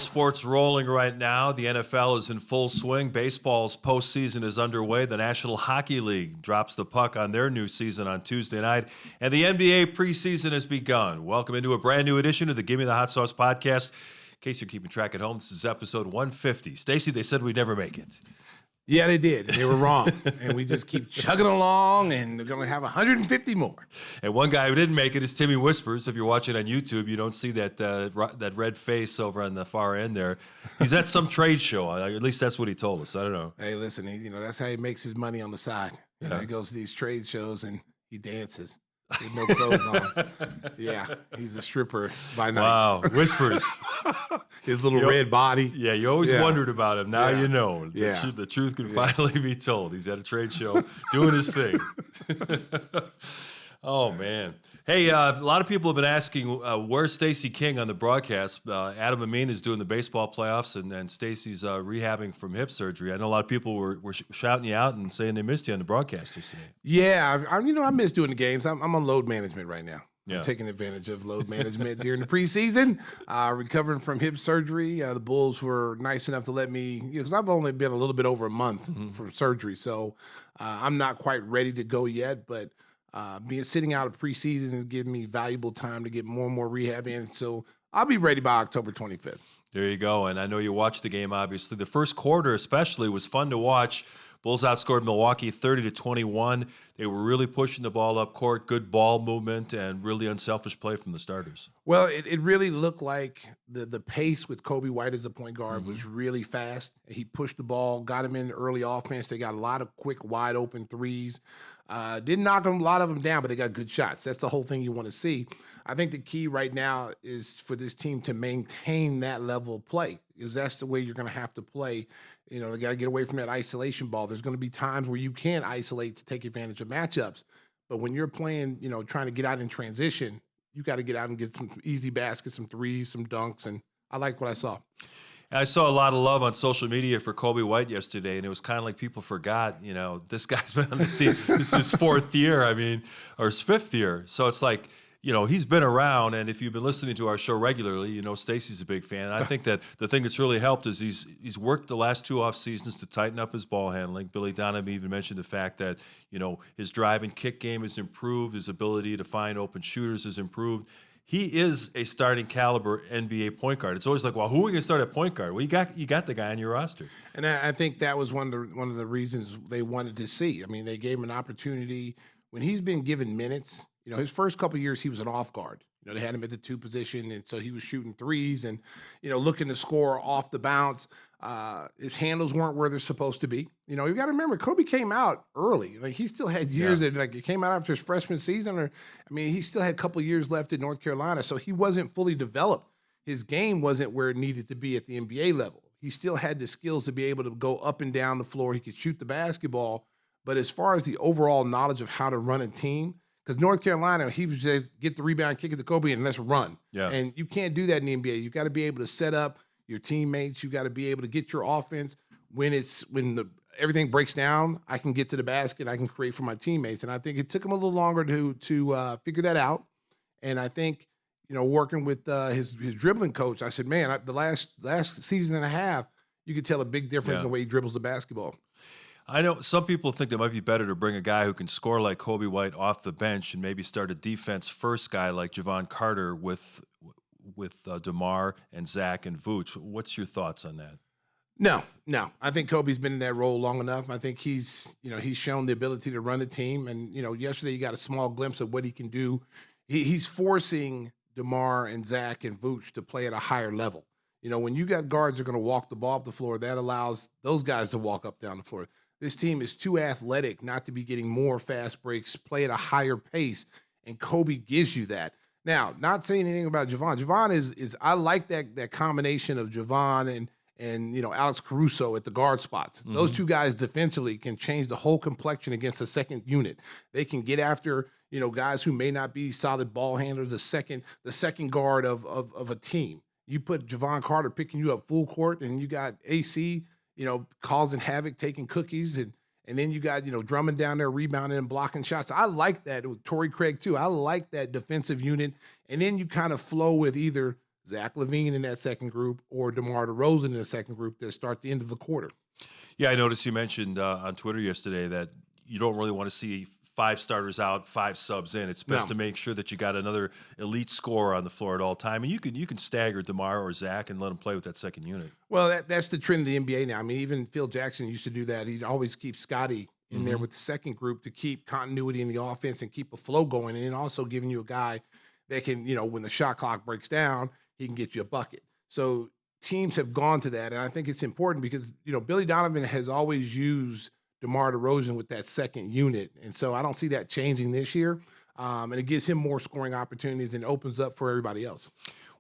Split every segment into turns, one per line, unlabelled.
sports rolling right now. The NFL is in full swing. Baseball's postseason is underway. The National Hockey League drops the puck on their new season on Tuesday night. And the NBA preseason has begun. Welcome into a brand new edition of the Gimme the Hot Sauce podcast. In case you're keeping track at home, this is episode 150. Stacey, they said we'd never make it.
Yeah, they did. They were wrong. And we just keep chugging along, and we're going to have 150 more.
And one guy who didn't make it is Timmy Whispers. If you're watching on YouTube, you don't see that red face over on the far end there. He's at some trade show. At least that's what he told us. I don't know.
Hey, listen, that's how he makes his money on the side. He goes to these trade shows, and he dances with no clothes on. Yeah, he's a stripper by night.
Wow, Whispers.
His little red body.
Yeah, you always wondered about him. Now you know.
Yeah.
The truth can finally be told. He's at a trade show doing his thing. Oh, man. Hey, a lot of people have been asking, where's Stacey King on the broadcast? Adam Amin is doing the baseball playoffs, and Stacey's rehabbing from hip surgery. I know a lot of people were shouting you out and saying they missed you on the broadcast yesterday.
Yeah, I miss doing the games. I'm on load management right now.
Yeah.
I'm taking advantage of load management during the preseason, recovering from hip surgery. The Bulls were nice enough to let me, because I've only been a little bit over a month from surgery, so I'm not quite ready to go yet, but sitting out of preseason is giving me valuable time to get more and more rehab in, so I'll be ready by October 25th.
There you go, and I know you watched the game, obviously. The first quarter especially was fun to watch. Bulls outscored Milwaukee 30-21. They were really pushing the ball up court, good ball movement, and really unselfish play from the starters.
Well, it really looked like the pace with Kobe White as a point guard was really fast. He pushed the ball, got him in the early offense. They got a lot of quick, wide-open threes. Didn't knock a lot of them down, but they got good shots. That's the whole thing you want to see. I think the key right now is for this team to maintain that level of play, because that's the way you're going to have to play. They got to get away from that isolation ball. There's going to be times where you can't isolate to take advantage of matchups. But when you're playing, trying to get out in transition, you got to get out and get some easy baskets, some threes, some dunks. And I like what I saw.
I saw a lot of love on social media for Kobe White yesterday, and it was kind of like people forgot, this guy's been on the team. This is his fourth year, or his fifth year. So it's like, he's been around, and if you've been listening to our show regularly, Stacey's a big fan. And I think that the thing that's really helped is he's worked the last two off seasons to tighten up his ball handling. Billy Donovan even mentioned the fact that, his drive and kick game has improved, his ability to find open shooters has improved. He is a starting caliber NBA point guard. It's always like, well, who are we going to start at point guard? Well, you got the guy on your roster.
And I think that was one of the reasons they wanted to see. They gave him an opportunity when he's been given minutes. His first couple of years, he was an off guard. They had him at the 2 position, and so he was shooting threes and, looking to score off the bounce. His handles weren't where they're supposed to be. You got to remember, Kobe came out early. Like, he still had years that, he came out after his freshman season, he still had a couple of years left at North Carolina, so he wasn't fully developed. His game wasn't where it needed to be at the NBA level. He still had the skills to be able to go up and down the floor. He could shoot the basketball, but as far as the overall knowledge of how to run a team, because North Carolina, he was just get the rebound, kick it to Kobe, and let's run.
Yeah.
And you can't do that in the NBA. You got to be able to set up your teammates. You got to be able to get your offense when everything breaks down. I can get to the basket. I can create for my teammates. And I think it took him a little longer to figure that out. And I think working with his dribbling coach, I said, man, the last season and a half, you could tell a big difference in the way he dribbles the basketball.
I know some people think it might be better to bring a guy who can score like Kobe White off the bench and maybe start a defense-first guy like Javon Carter with DeMar and Zach and Vooch. What's your thoughts on that?
No. I think Kobe's been in that role long enough. I think he's shown the ability to run the team. And, yesterday you got a small glimpse of what he can do. He's forcing DeMar and Zach and Vooch to play at a higher level. When you got guards that are going to walk the ball up the floor, that allows those guys to walk up down the floor. This team is too athletic not to be getting more fast breaks, play at a higher pace, and Kobe gives you that. Now, not saying anything about Javon. Javon is I like that combination of Javon and Alex Caruso at the guard spots. Mm-hmm. Those two guys defensively can change the whole complexion against a second unit. They can get after guys who may not be solid ball handlers, the second guard of a team. You put Javon Carter picking you up full court, and you got AC causing havoc, taking cookies, and then you got, Drummond down there rebounding and blocking shots. I like that with Torrey Craig too. I like that defensive unit. And then you kind of flow with either Zach LaVine in that second group or DeMar DeRozan in the second group that start the end of the quarter.
Yeah, I noticed you mentioned on Twitter yesterday that you don't really want to see 5 starters out, 5 subs in. It's best
No.
to make sure that you got another elite scorer on the floor at all time, and you can stagger DeMar or Zach and let them play with that second unit.
Well, that's the trend of the NBA now. I mean, even Phil Jackson used to do that. He'd always keep Scotty in there with the second group to keep continuity in the offense and keep a flow going, and then also giving you a guy that can, when the shot clock breaks down, he can get you a bucket. So teams have gone to that, and I think it's important because Billy Donovan has always used DeMar DeRozan with that second unit, and so I don't see that changing this year. And it gives him more scoring opportunities and opens up for everybody else.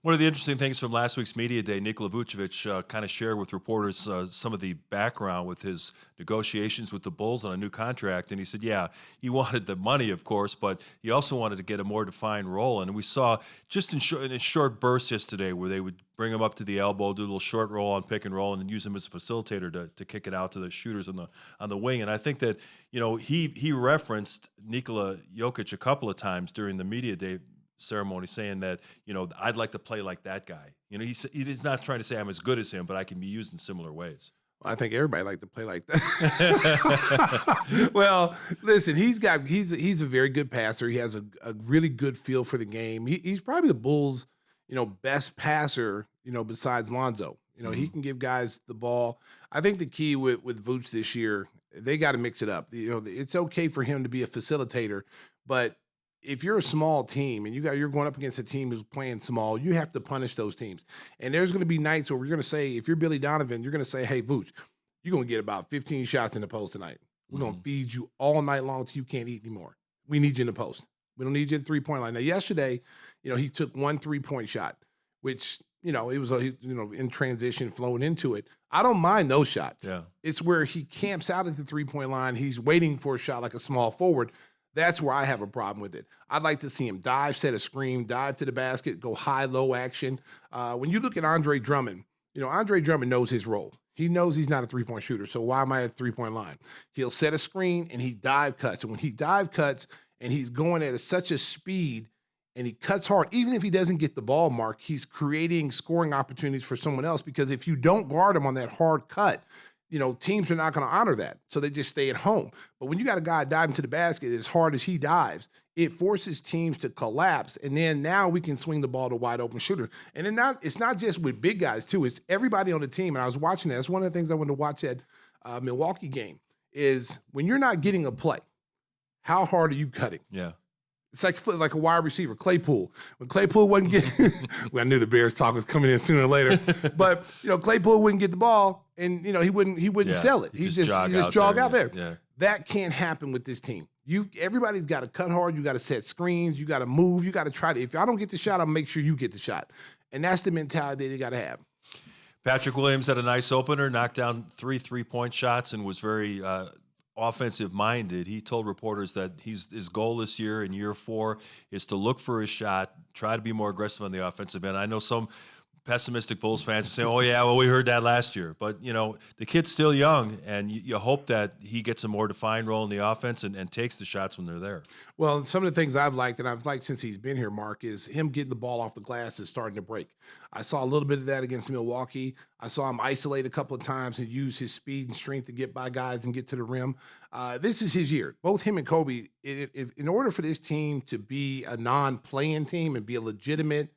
One of the interesting things from last week's media day, Nikola Vucevic kind of shared with reporters some of the background with his negotiations with the Bulls on a new contract. And he said, yeah, he wanted the money, of course, but he also wanted to get a more defined role. And we saw just in a short burst yesterday where they would bring him up to the elbow, do a little short roll on pick and roll, and then use him as a facilitator to kick it out to the shooters on the wing. And I think that, he referenced Nikola Jokic a couple of times during the media day ceremony, saying that I'd like to play like that guy. He's not trying to say I'm as good as him, but I can be used in similar ways.
Well, I think everybody like to play like that. Well, listen, he's a very good passer. He has a really good feel for the game. He's probably the Bulls, best passer, besides Lonzo. He can give guys the ball. I think the key with Vooch this year, they got to mix it up. It's okay for him to be a facilitator, but if you're a small team and you're going up against a team who's playing small, you have to punish those teams. And there's going to be nights where we're going to say, if you're Billy Donovan, you're going to say, hey, Vooch, you're going to get about 15 shots in the post tonight. We're going to feed you all night long until you can't eat anymore. We need you in the post. We don't need you at the three-point line. Now, yesterday, he took 1 3-point shot, which, it was, in transition, flowing into it. I don't mind those shots.
Yeah.
It's where he camps out at the three-point line. He's waiting for a shot like a small forward. That's where I have a problem with it. I'd like to see him dive, set a screen, dive to the basket, go high-low action. When you look at Andre Drummond, Andre Drummond knows his role. He knows he's not a three-point shooter, so why am I at the three-point line? He'll set a screen, and he dive cuts. And when he dive cuts and he's going at such a speed and he cuts hard, even if he doesn't get the ball, Mark, he's creating scoring opportunities for someone else because if you don't guard him on that hard cut, teams are not going to honor that. So they just stay at home. But when you got a guy diving to the basket as hard as he dives, it forces teams to collapse. And then now we can swing the ball to wide open shooters. And then it's not just with big guys too. It's everybody on the team. And I was watching that. That's one of the things I wanted to watch at Milwaukee game is when you're not getting a play, how hard are you cutting?
Yeah.
It's like a wide receiver, Claypool. When Claypool wasn't getting – well, I knew the Bears talk was coming in sooner or later. But, Claypool wouldn't get the ball, and, he wouldn't sell it. He just jog out there.
Yeah.
That can't happen with this team. Everybody's got to cut hard. You got to set screens. You got to move. You got to try to – if I don't get the shot, I'll make sure you get the shot. And that's the mentality they got to have.
Patrick Williams had a nice opener, knocked down 3 3-point shots, and was very offensive minded. He told reporters that his goal this year in year 4 is to look for his shot, try to be more aggressive on the offensive end. I know some pessimistic Bulls fans are saying, oh, yeah, well, we heard that last year. But, the kid's still young, and you hope that he gets a more defined role in the offense and takes the shots when they're there.
Well, some of the things I've liked, and I've liked since he's been here, Mark, is him getting the ball off the glass is starting to break. I saw a little bit of that against Milwaukee. I saw him isolate a couple of times and use his speed and strength to get by guys and get to the rim. This is his year. Both him and Kobe, in order for this team to be a non-playing team and be a legitimate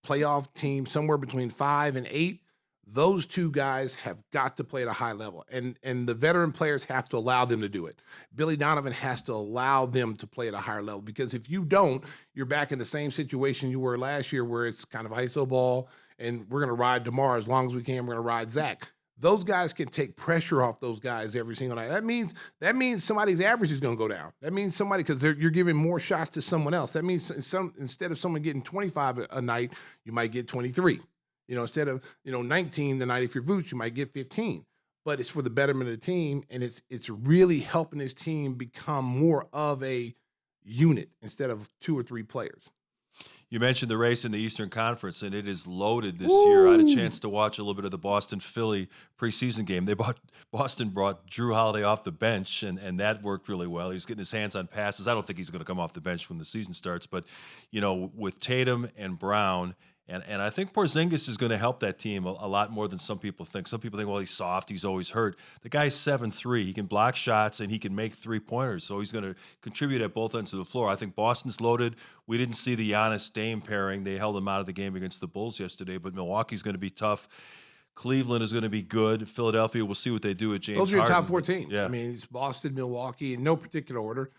playoff team somewhere between 5 and 8, those two guys have got to play at a high level. And the veteran players have to allow them to do it. Billy Donovan has to allow them to play at a higher level because if you don't, you're back in the same situation you were last year where it's kind of ISO ball and we're going to ride DeMar as long as we can. We're going to ride Zach. Those guys can take pressure off those guys every single night. That means somebody's average is going to go down. That means somebody, because you're giving more shots to someone else. That means instead of someone getting 25 a night, you might get 23. Instead of 19 the night if you're Vooch, you might get 15. But it's for the betterment of the team, and it's really helping this team become more of a unit instead of 2 or 3 players.
You mentioned the race in the Eastern Conference, and it is loaded this year. I had a chance to watch a little bit of the Boston-Philly preseason game. Boston brought Drew Holiday off the bench, and that worked really well. He was getting his hands on passes. I don't think he's going to come off the bench when the season starts, but with Tatum and Brown And I think Porzingis is going to help that team a lot more than some people think. Some people think, well, he's soft, he's always hurt. The guy's 7'3". He can block shots and he can make three-pointers, so he's going to contribute at both ends of the floor. I think Boston's loaded. We didn't see the Giannis-Dame pairing. They held him out of the game against the Bulls yesterday, but Milwaukee's going to be tough. Cleveland is going to be good. Philadelphia, we'll see what they do with James
Harden. Those are your
Harden.
top four teams.
Yeah.
I mean, it's Boston, Milwaukee, in no particular order.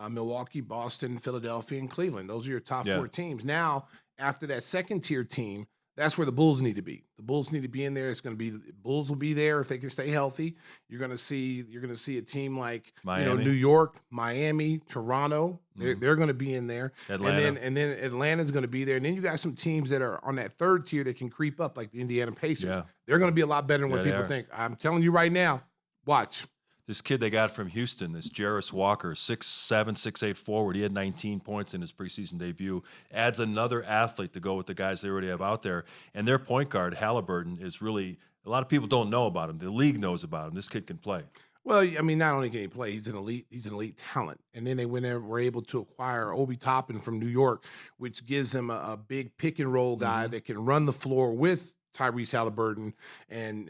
Milwaukee, Boston, Philadelphia, and Cleveland. Those are your top four teams. Now, after that second-tier team, that's where the Bulls need to be. The Bulls need to be in there. It's going to be the Bulls will be there if they can stay healthy. You're going to see a team like New York, Miami, Toronto. They're going to be in there.
Atlanta.
And then Atlanta's going to be there. And then you got some teams that are on that third tier that can creep up, like the Indiana Pacers.
Yeah.
They're going to be a lot better than what people think. I'm telling you right now. Watch.
This kid they got from Houston, this Jarris Walker, 6'7", 6'8" forward. He had 19 points in his preseason debut. Adds another athlete to go with the guys they already have out there. And their point guard, Halliburton, is really – a lot of people don't know about him. The league knows about him. This kid can play.
Well, I mean, not only can he play, he's an elite talent. And then they were able to acquire Obi Toppin from New York, which gives them a big pick-and-roll guy that can run the floor with Tyrese Halliburton and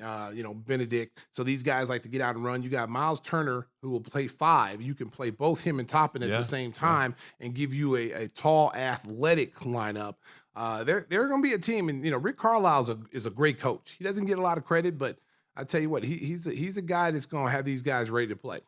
Benedict. So these guys like to get out and run. You got Miles Turner who will play 5. You can play both him and Toppin at the same time and give you a tall, athletic lineup. They're going to be a team, and Rick Carlisle is a great coach. He doesn't get a lot of credit, but I tell you what, he's a guy that's going to have these guys ready to play.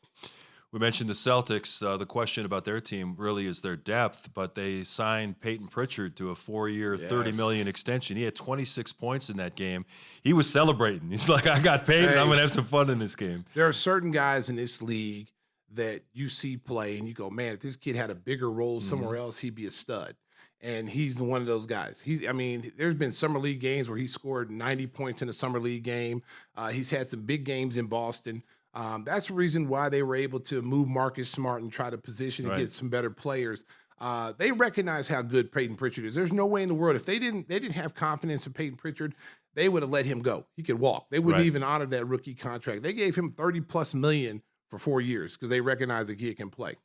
We mentioned the Celtics. The question about their team really is their depth, but they signed Peyton Pritchard to a 4-year, $30 million extension. He had 26 points in that game. He was celebrating. He's like, I got Peyton. I'm going to have some fun in this game.
There are certain guys in this league that you see play, and you go, man, if this kid had a bigger role somewhere else, he'd be a stud. And he's one of those guys. There's been summer league games where he scored 90 points in a summer league game. He's had some big games in Boston. That's the reason why they were able to move Marcus Smart and try to position and get some better players. They recognize how good Peyton Pritchard is. There's no way in the world if they didn't have confidence in Peyton Pritchard, they would have let him go. He could walk. They wouldn't even honor that rookie contract. They gave him $30+ million for 4 years because they recognize the kid can play.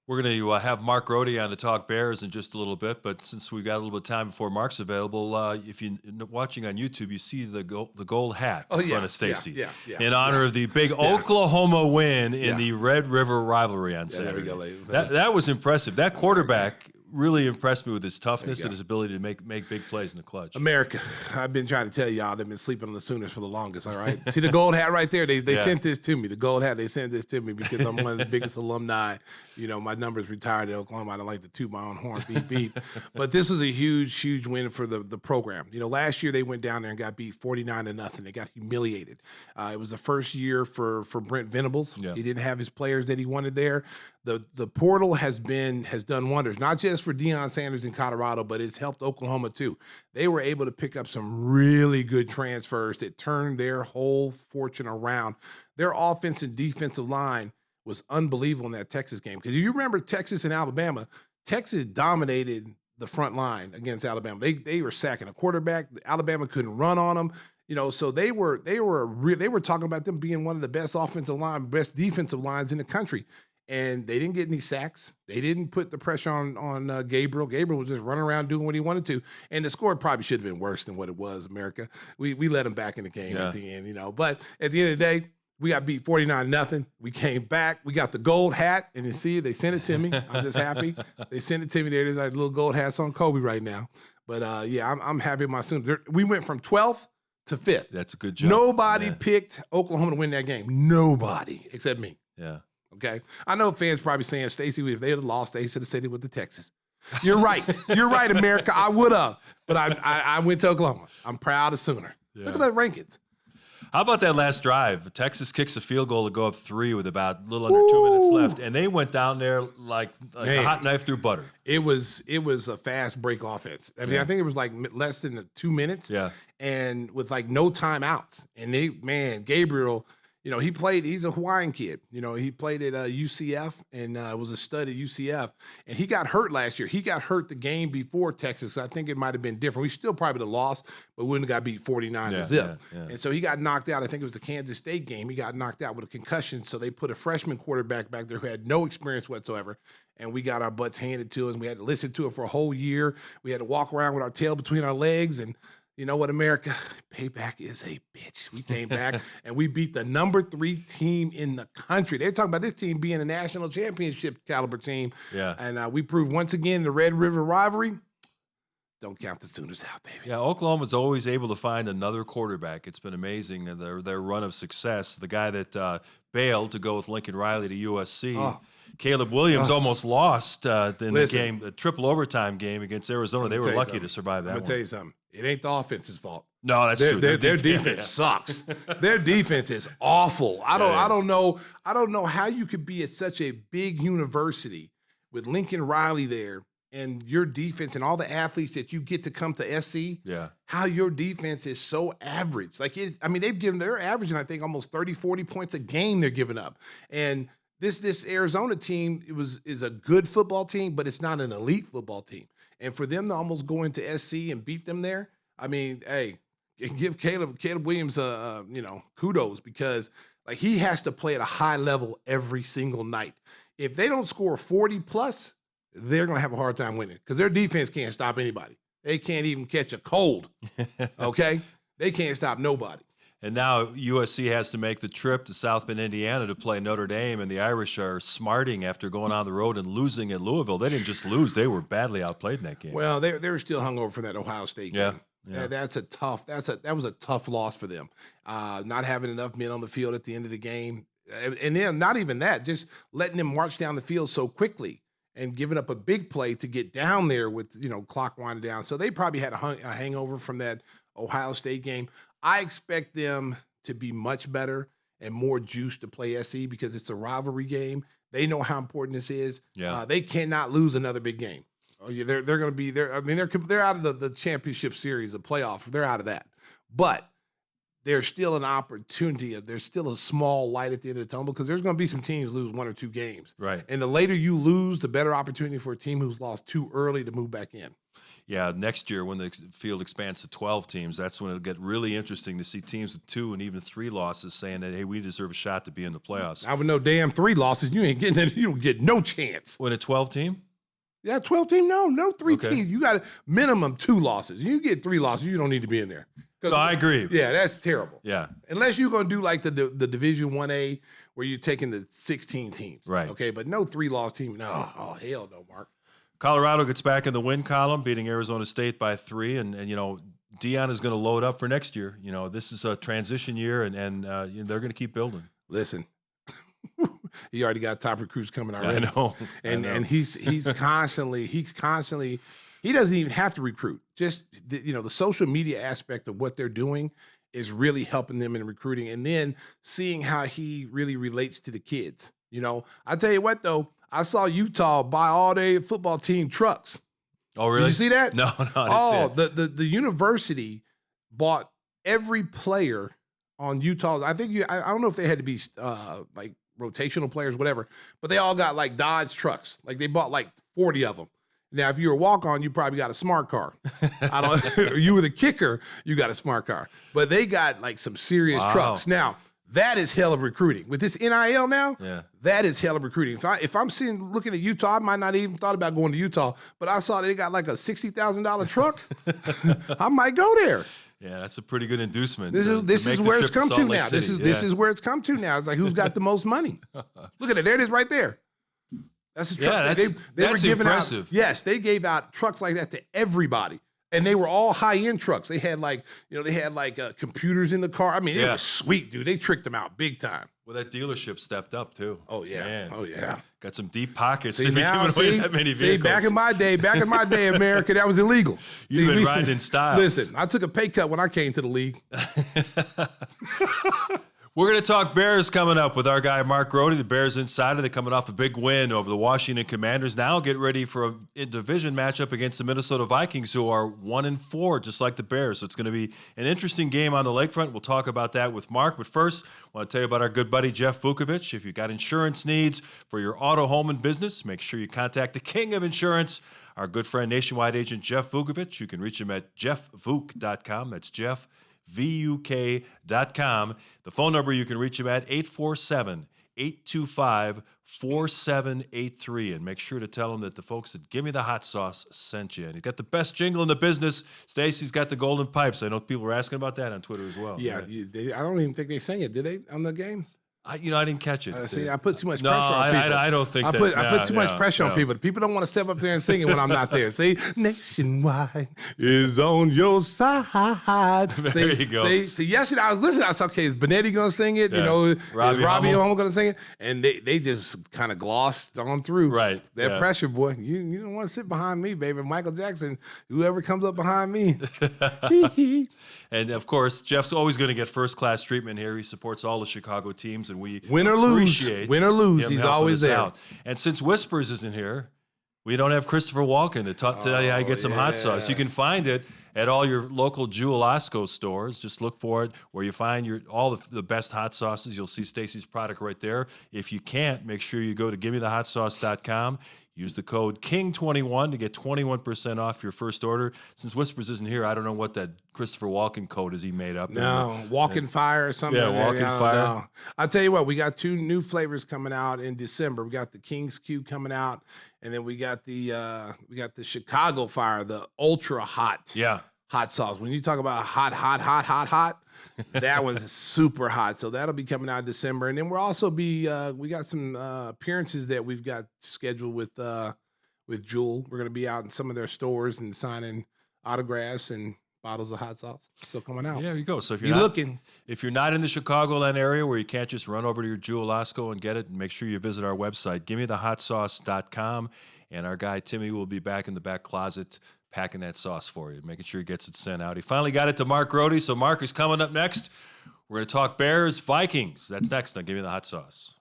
We're going to have Mark Grote on to talk Bears in just a little bit, but since we've got a little bit of time before Mark's available, if you're watching on YouTube, you see the gold hat in front of Stacey in honor of the big Oklahoma win in the Red River rivalry on Saturday.
There we go.
That was impressive. That quarterback really impressed me with his toughness and his ability to make big plays in the clutch.
America, I've been trying to tell y'all they've been sleeping on the Sooners for the longest, all right? See the gold hat right there? They sent this to me. The gold hat, they sent this to me because I'm one of the biggest alumni. My number's retired at Oklahoma. I don't like to toot my own horn, beep. But this was a huge win for the program. Last year they went down there and got beat 49-0. They got humiliated. It was the first year for Brent Venables. Yeah. He didn't have his players that he wanted there. The portal has done wonders, not just for Deion Sanders in Colorado, but it's helped Oklahoma too. They were able to pick up some really good transfers that turned their whole fortune around. Their offense and defensive line was unbelievable in that Texas game. Because you remember Texas and Alabama, Texas dominated the front line against Alabama. They were sacking a quarterback. Alabama couldn't run on them. So they were talking about them being one of the best best defensive lines in the country. And they didn't get any sacks. They didn't put the pressure on Gabriel. Gabriel was just running around doing what he wanted to. And the score probably should have been worse than what it was, America. We let him back in the game at the end, But at the end of the day, we got beat 49-0. We came back. We got the gold hat. And you see, they sent it to me. I'm just happy. They sent it to me. There's like little gold hats on Kobe right now. But, I'm happy with my Sooners. We went from 12th to 5th.
That's a good job.
Nobody picked Oklahoma to win that game. Nobody except me.
Yeah.
Okay, I know fans probably saying, Stacey, if they had lost, they should have said it with the Texas. You're right. You're right, America. I would have, but I went to Oklahoma. I'm proud of Sooner. Yeah. Look at that rankings.
How about that last drive? Texas kicks a field goal to go up 3 with about a little under 2 minutes left, and they went down there like a hot knife through butter.
It was a fast break offense. I mean, I think it was like less than 2 minutes.
Yeah,
and with like no timeouts. And Gabriel. he's a Hawaiian kid. He played at UCF and was a stud at UCF. And he got hurt last year. He got hurt the game before Texas. I think it might have been different. We still probably would have lost, but wouldn't have got beat 49-0.
Yeah.
And so he got knocked out. I think it was the Kansas State game. He got knocked out with a concussion. So they put a freshman quarterback back there who had no experience whatsoever. And we got our butts handed to us. We had to listen to it for a whole year. We had to walk around with our tail between our legs. And you know what, America? Payback is a bitch. We came back and we beat the number 3 team in the country. They're talking about this team being a national championship caliber team.
Yeah.
And we proved once again the Red River rivalry. Don't count the Sooners out, baby.
Yeah, Oklahoma's always able to find another quarterback. It's been amazing, their run of success. The guy that bailed to go with Lincoln Riley to USC, Caleb Williams almost lost in the game, the triple overtime game against Arizona. They were lucky to survive that one.
I'm going to tell you something. It ain't the offense's fault.
No, that's true.
Their defense sucks. Their defense is awful. I don't know how you could be at such a big university with Lincoln Riley there and your defense and all the athletes that you get to come to SC.
Yeah. How
your defense is so average. They're averaging, I think, almost 30, 40 points a game they're giving up. And this Arizona team is a good football team, but it's not an elite football team. And for them to almost go into SC and beat them there, hey, give Caleb Williams kudos, because he has to play at a high level every single night. If they don't score 40 plus, they're going to have a hard time winning because their defense can't stop anybody. They can't even catch a cold. Okay, they can't stop nobody.
And now USC has to make the trip to South Bend, Indiana to play Notre Dame, and the Irish are smarting after going on the road and losing at Louisville. They didn't just lose; they were badly outplayed in that game.
Well, they were still hungover from that Ohio State game.
Yeah.
That was a tough loss for them. Not having enough men on the field at the end of the game, and then not even that, just letting them march down the field so quickly and giving up a big play to get down there with clock winding down. So they probably had a hangover from that Ohio State game. I expect them to be much better and more juiced to play SC because it's a rivalry game. They know how important this is.
Yeah.
They cannot lose another big game. They're going to be there. I mean, they're out of the championship series, the playoff. They're out of that. But there's still an opportunity. There's still a small light at the end of the tunnel because there's going to be some teams lose 1 or 2 games.
Right.
And the later you lose, the better opportunity for a team who's lost too early to move back in.
Yeah, next year when the field expands to 12 teams, that's when it'll get really interesting to see teams with 2 and even 3 losses saying that, hey, we deserve a shot to be in the playoffs.
I would know damn 3 losses. You ain't getting it. You don't get no chance.
When a 12 team?
Yeah, 12 team. No 3 teams. You got minimum 2 losses. You get 3 losses, you don't need to be in there.
No, I agree.
Yeah, that's terrible.
Yeah.
Unless you're going to do like the Division 1A where you're taking the 16 teams.
Right.
Okay, but no 3-loss team. No. Oh, hell no, Mark.
Colorado gets back in the win column, beating Arizona State by 3. And Deion is going to load up for next year. This is a transition year, and they're going to keep building.
Listen, he already got top recruits coming already.
I know.
And he's constantly he doesn't even have to recruit. Just the social media aspect of what they're doing is really helping them in recruiting, and then seeing how he really relates to the kids. I tell you what though, I saw Utah buy all their football team trucks.
Oh, really?
Did you see that?
No, I didn't see it.
The university bought every player on Utah. I think I don't know if they had to be like rotational players, whatever, but they all got like Dodge trucks. Like they bought like 40 of them. Now, if you're a walk-on, you probably got a smart car. You were the kicker, you got a smart car. But they got like some serious trucks. Now, that is hell of recruiting. With this NIL now, that is hell of recruiting. If I'm looking at Utah, I might not even thought about going to Utah, but I saw they got like a $60,000 truck. I might go there.
Yeah, that's a pretty good inducement.
This is where it's come to now. This is where it's come to now. It's like, who's got the most money? Look at it. There it is right there. That's a truck.
Yeah, that's impressive.
Yes, they gave out trucks like that to everybody. And they were all high-end trucks. They had computers in the car. I mean, it was sweet, dude. They tricked them out big time.
Well, that dealership stepped up too.
Oh yeah.
Man.
Oh yeah.
Got some deep pockets.
See, now,
that many vehicles.
See, back in my day, America, that was illegal.
You've been riding in style.
Listen, I took a pay cut when I came to the league.
We're going to talk Bears coming up with our guy, Mark Grote, the Bears insider. They're coming off a big win over the Washington Commanders. Now get ready for a division matchup against the Minnesota Vikings, who are 1-4, just like the Bears. So it's going to be an interesting game on the lakefront. We'll talk about that with Mark. But first, I want to tell you about our good buddy, Jeff Vukovich. If you've got insurance needs for your auto, home, and business, make sure you contact the king of insurance, our good friend, nationwide agent Jeff Vukovich. You can reach him at jeffvuk.com. That's Jeff, VUK.com. The phone number you can reach him at 847-825-4783. And make sure to tell him that the folks at Gimme the Hot Sauce sent you. And he's got the best jingle in the business. Stacey's got the golden pipes. I know people were asking about that on Twitter as well.
Yeah, I don't even think they sang it. Did they on the game?
I didn't catch it.
See, I put too much pressure on people.
I don't think
I put too much pressure on people. People don't want to step up there and sing it when I'm not there. See, nationwide is on your side.
There you go.
See, yesterday I was listening. I was okay, is Benetti going to sing it?
Yeah.
Is Robbie
Hummel
Hummel going to sing it? And they just kind of glossed on through.
Right.
That pressure, boy. You don't want to sit behind me, baby. Michael Jackson, whoever comes up behind me.
And, of course, Jeff's always going to get first-class treatment here. He supports all the Chicago teams, and we
win or lose, he's always there.
Out. And since Whispers isn't here, we don't have Christopher Walken to tell you how you get some hot sauce. You can find it at all your local Jewel Osco stores. Just look for it where you find all the best hot sauces. You'll see Stacey's product right there. If you can't, make sure you go to GimmeTheHotSauce.com. Use the code KING21 to get 21% off your first order. Since Whispers isn't here, I don't know what that Christopher Walken code is he made up.
No, Walking Fire or something.
Yeah, Walking Fire.
I'll tell you what, we got 2 new flavors coming out in December. We got the King's Q coming out, and then we got the Chicago Fire, the ultra hot.
Yeah.
Hot sauce. When you talk about hot, that one's super hot. So that'll be coming out in December. And then we'll also we got some appearances that we've got scheduled with Jewel. We're going to be out in some of their stores and signing autographs and bottles of hot sauce. So coming out.
Yeah, there you go. So if you're not in the Chicagoland area where you can't just run over to your Jewel Osco and get it, make sure you visit our website, GimmeTheHotSauce.com. And our guy Timmy will be back in the back closet packing that sauce for you, making sure he gets it sent out. He finally got it to Mark Grote, so Mark is coming up next. We're going to talk Bears, Vikings. That's next on Give Me the Hot Sauce.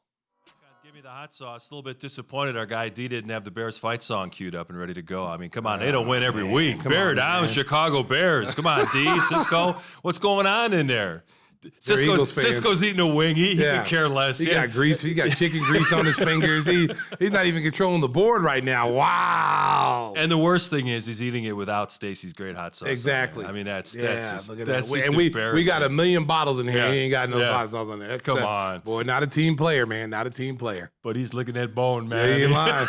Give Me the Hot Sauce. A little bit disappointed our guy D didn't have the Bears fight song queued up and ready to go. I mean, come on, they don't win every week. Bear down, Chicago Bears. Come on, D, Cisco. What's going on in there? Cisco's eating a wing. He could care less.
He got grease. He got chicken grease on his fingers. He's not even controlling the board right now. Wow.
And the worst thing is he's eating it without Stacey's great hot sauce.
Exactly.
I mean, that's just
and we got 1 million bottles in here. He ain't got no hot sauce on there.
Come on.
Boy, not a team player, man. Not a team player.
But he's licking that bone, man.
Yeah, he ain't lying.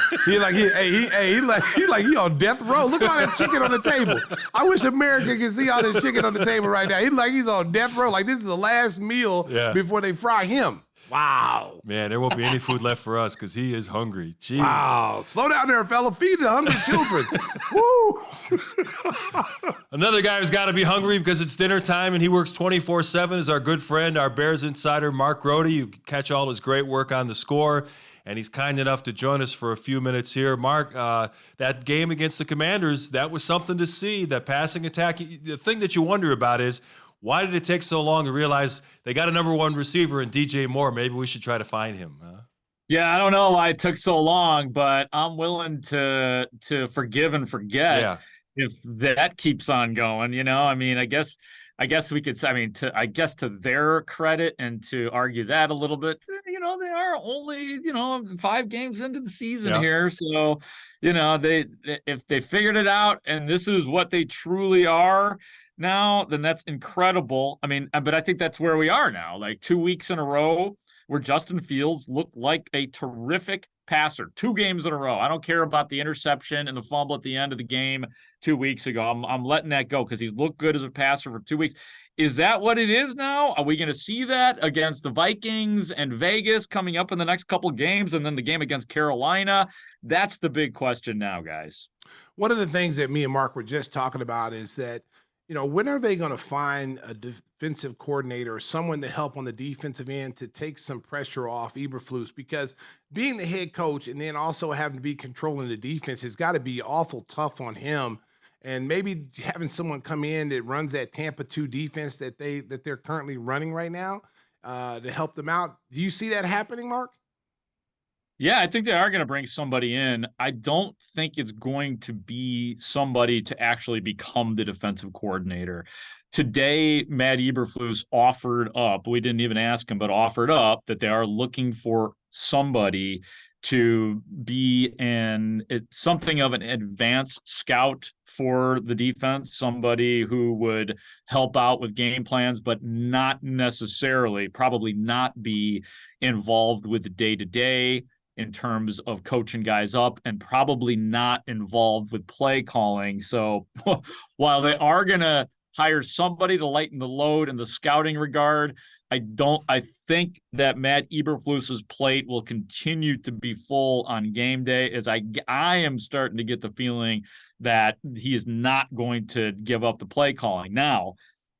he like he on death row. Look at all that chicken on the table. I wish America could see all this chicken on the table right now. He's on death row. Like this is the last meal before they fry him. Wow.
Man, there won't be any food left for us because he is hungry. Jeez.
Wow. Slow down there, fella. Feed the hungry children. Woo.
Another guy who's got to be hungry because it's dinner time and he works 24/7 is our good friend, our Bears insider, Mark Grote. You can catch all his great work on The Score. And he's kind enough to join us for a few minutes here. Mark, that game against the Commanders, that was something to see, that passing attack. The thing that you wonder about is, why did it take so long to realize they got a number 1 receiver in DJ Moore? Maybe we should try to find him.
Yeah, I don't know why it took so long, but I'm willing to forgive and forget if that keeps on going. I mean, I guess we could. I mean, to their credit and to argue that a little bit, they are only 5 games into the season here, so if they figured it out and this is what they truly are now, then that's incredible. I mean, but I think that's where we are now, like 2 weeks in a row where Justin Fields looked like a terrific passer, 2 games in a row. I don't care about the interception and the fumble at the end of the game 2 weeks ago. I'm letting that go because he's looked good as a passer for 2 weeks. Is that what it is now? Are we going to see that against the Vikings and Vegas coming up in the next couple of games and then the game against Carolina? That's the big question now, guys.
One of the things that me and Mark were just talking about is that, when are they going to find a defensive coordinator or someone to help on the defensive end to take some pressure off Eberflus? Because being the head coach and then also having to be controlling the defense has got to be awful tough on him. And maybe having someone come in that runs that Tampa 2 defense that they're currently running right now to help them out. Do you see that happening, Mark?
Yeah, I think they are going to bring somebody in. I don't think it's going to be somebody to actually become the defensive coordinator. Today, Matt Eberflus offered up, we didn't even ask him, but offered up that they are looking for somebody to be something of an advanced scout for the defense, somebody who would help out with game plans, but not necessarily, probably not be involved with the day-to-day in terms of coaching guys up, and probably not involved with play calling. So while they are going to hire somebody to lighten the load in the scouting regard, I think that Matt Eberflus's plate will continue to be full on game day, as I am starting to get the feeling that he is not going to give up the play calling. Now,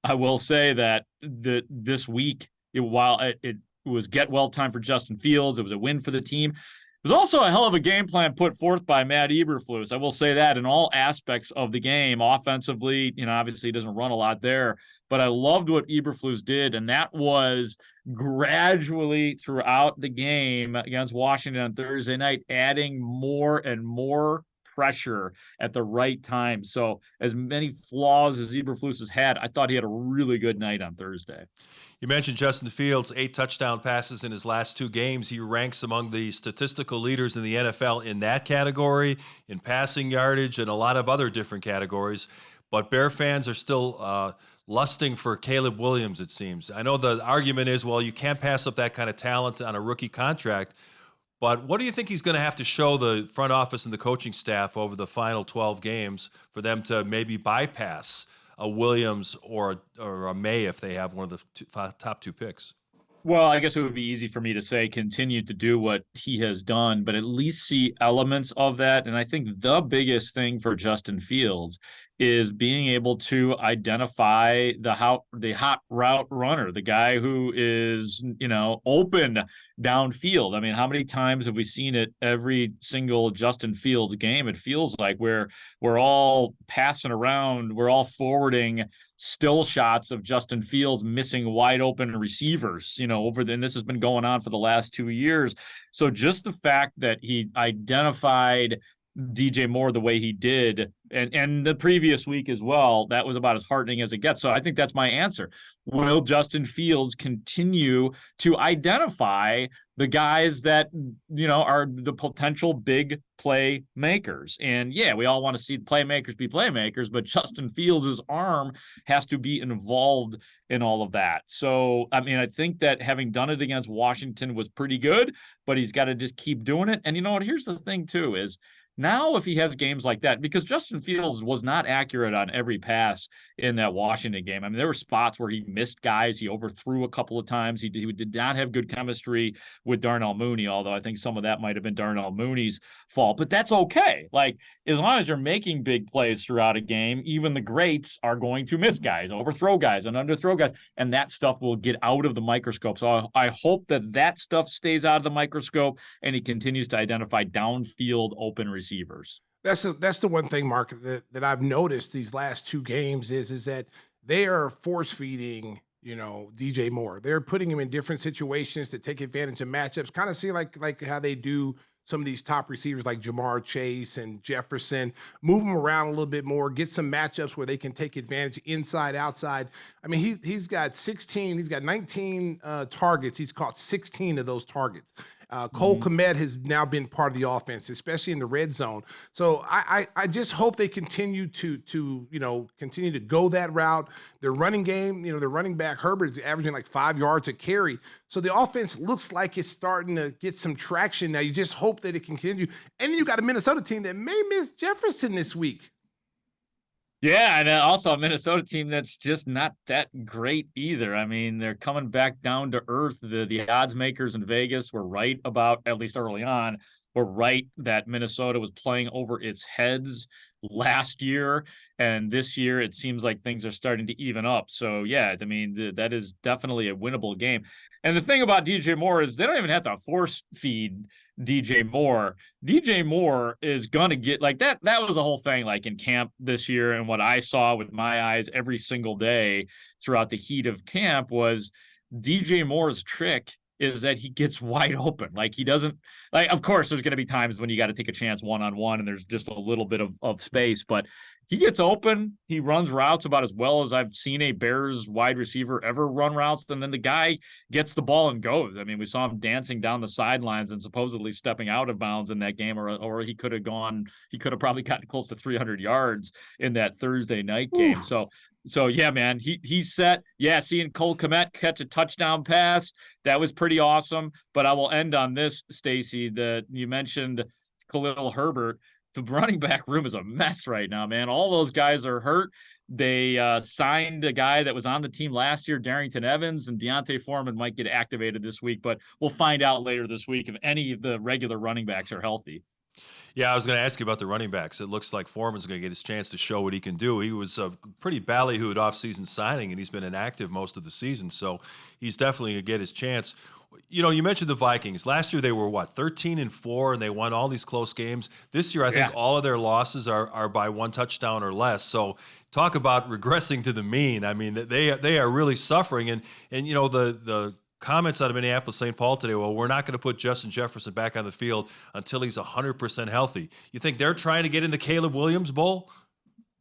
I will say that this week, while it was get well time for Justin Fields, it was a win for the team. It was also a hell of a game plan put forth by Matt Eberflus. I will say that in all aspects of the game, offensively, obviously he doesn't run a lot there, but I loved what Eberflus did, and that was gradually throughout the game against Washington on Thursday night, adding more and more pressure at the right time. So as many flaws as Eberflus has had, I thought he had a really good night on Thursday.
You mentioned Justin Fields, 8 touchdown passes in his last 2 games. He ranks among the statistical leaders in the NFL in that category, in passing yardage, and a lot of other different categories. But Bear fans are still lusting for Caleb Williams, it seems. I know the argument is, well, you can't pass up that kind of talent on a rookie contract. But what do you think he's going to have to show the front office and the coaching staff over the final 12 games for them to maybe bypass a Williams or a May if they have one of the top 2 picks?
Well, I guess it would be easy for me to say continue to do what he has done, but at least see elements of that. And I think the biggest thing for Justin Fields is being able to identify the hot route runner, the guy who is, open downfield. I mean, how many times have we seen it every single Justin Fields game? It feels like we're all passing around, we're all forwarding still shots of Justin Fields missing wide open receivers, and this has been going on for the last 2 years. So just the fact that he identified DJ Moore the way he did, and the previous week as well, that was about as heartening as it gets. So I think that's my answer. Will Justin Fields continue to identify the guys that, are the potential big play makers? And yeah, we all want to see playmakers be playmakers, but Justin Fields' arm has to be involved in all of that. So, I mean, I think that having done it against Washington was pretty good, but he's got to just keep doing it. And you know what? Here's the thing too, is now if he has games like that, because Justin Fields was not accurate on every pass in that Washington game. I mean, there were spots where he missed guys. He overthrew a couple of times. He did not have good chemistry with Darnell Mooney, although I think some of that might have been Darnell Mooney's fault. But that's okay. Like, as long as you're making big plays throughout a game, even the greats are going to miss guys, overthrow guys, and underthrow guys, and that stuff will get out of the microscope. So I hope that stuff stays out of the microscope and he continues to identify downfield open receivers.
That's the one thing, Mark, that I've noticed these last 2 games is that they are force feeding, DJ Moore. They're putting him in different situations to take advantage of matchups. Kind of see like how they do some of these top receivers like Jamar Chase and Jefferson, move them around a little bit more, get some matchups where they can take advantage inside, outside. I mean, he's got 19 targets. He's caught 16 of those targets. Cole Kmet has now been part of the offense, especially in the red zone. So I just hope they continue to continue to go that route. Their running game, their running back Herbert is averaging like 5 yards a carry. So the offense looks like it's starting to get some traction now. You just hope that it can continue. And you got a Minnesota team that may miss Jefferson this week.
Yeah, and also a Minnesota team that's just not that great either. I mean, they're coming back down to earth. The odds makers in Vegas were right about, at least early on, were right that Minnesota was playing over its heads last year. And this year, it seems like things are starting to even up. So, yeah, I mean, that is definitely a winnable game. And the thing about DJ Moore is they don't even have to force feed DJ Moore. DJ Moore is going to get like that. That was the whole thing, like in camp this year. And what I saw with my eyes every single day throughout the heat of camp was DJ Moore's trick is that he gets wide open. Like he doesn't like, of course, there's going to be times when you got to take a chance one-on-one and there's just a little bit of space, but he gets open. He runs routes about as well as I've seen a Bears wide receiver ever run routes. And then the guy gets the ball and goes. I mean, we saw him dancing down the sidelines and supposedly stepping out of bounds in that game, or he could have probably gotten close to 300 yards in that Thursday night game. Oof. So yeah, man, he's set. Yeah, seeing Cole Kmet catch a touchdown pass, that was pretty awesome. But I will end on this, Stacey, that you mentioned Khalil Herbert. The running back room is a mess right now, man. All those guys are hurt. They signed a guy that was on the team last year, Darrington Evans, and Deontay Foreman might get activated this week, but we'll find out later this week if any of the regular running backs are healthy.
Yeah, I was going to ask you about the running backs. It looks like Foreman's going to get his chance to show what he can do. He was a pretty ballyhooed offseason signing, and he's been inactive most of the season, so he's definitely going to get his chance. You know, you mentioned the Vikings. Last year they were, 13-4, and they won all these close games. This year I think all of their losses are by one touchdown or less. So talk about regressing to the mean. I mean, they are really suffering. And you know, the comments out of Minneapolis-St. Paul today, well, we're not going to put Justin Jefferson back on the field until he's 100% healthy. You think they're trying to get in the Caleb Williams Bowl?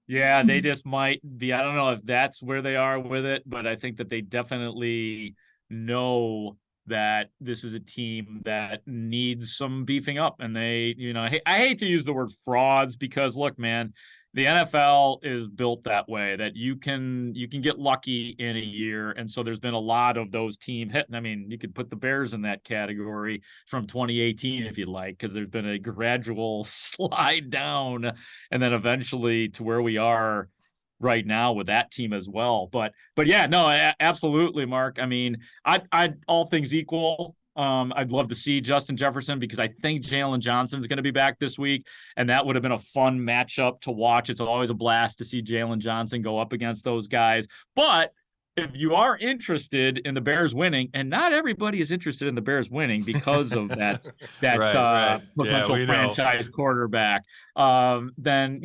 Yeah, they just might be. I don't know if that's where they are with it, but I think that they definitely know that this is a team that needs some beefing up. And they, you know, I hate to use the word frauds because, look, man, the NFL is built that way, that you can get lucky in a year. And so there's been a lot of those teams hitting. I mean, you could put the Bears in that category from 2018 if you'd like, because there's been a gradual slide down and then eventually to where we are right now with that team as well. But yeah, no, absolutely, Mark. I mean, I'd all things equal, I'd love to see Justin Jefferson because I think Jalen Johnson's going to be back this week, and that would have been a fun matchup to watch. It's always a blast to see Jalen Johnson go up against those guys. But if you are interested in the Bears winning, and not everybody is interested in the Bears winning because of that right. Potential franchise quarterback, then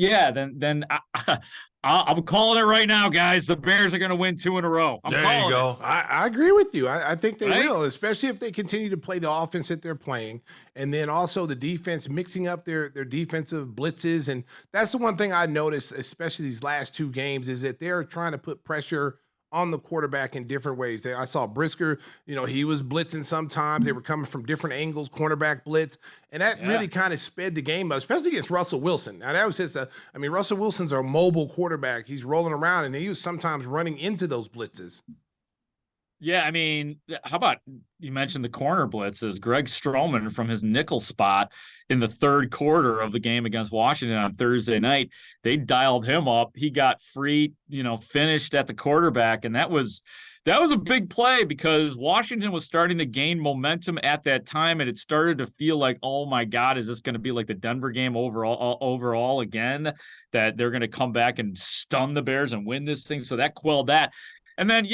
I'm calling it right now, guys. The Bears are going to win 2 in a row.
There you go.
I agree with you. I think they will, especially if they continue to play the offense that they're playing. And then also the defense mixing up their defensive blitzes. And that's the one thing I noticed, especially these last 2 games, is that they're trying to put pressure on the quarterback in different ways. I saw Brisker, you know, he was blitzing sometimes. They were coming from different angles, cornerback blitz. And that really kind of sped the game up, especially against Russell Wilson. Now, that was Russell Wilson's a mobile quarterback. He's rolling around, and he was sometimes running into those blitzes.
Yeah, I mean, how about you mentioned the corner blitzes? Greg Stroman from his nickel spot in the third quarter of the game against Washington on Thursday night, they dialed him up. He got free, finished at the quarterback, and that was a big play because Washington was starting to gain momentum at that time, and it started to feel like, oh my God, is this going to be like the Denver game overall again? That they're going to come back and stun the Bears and win this thing. So that quelled that. And then,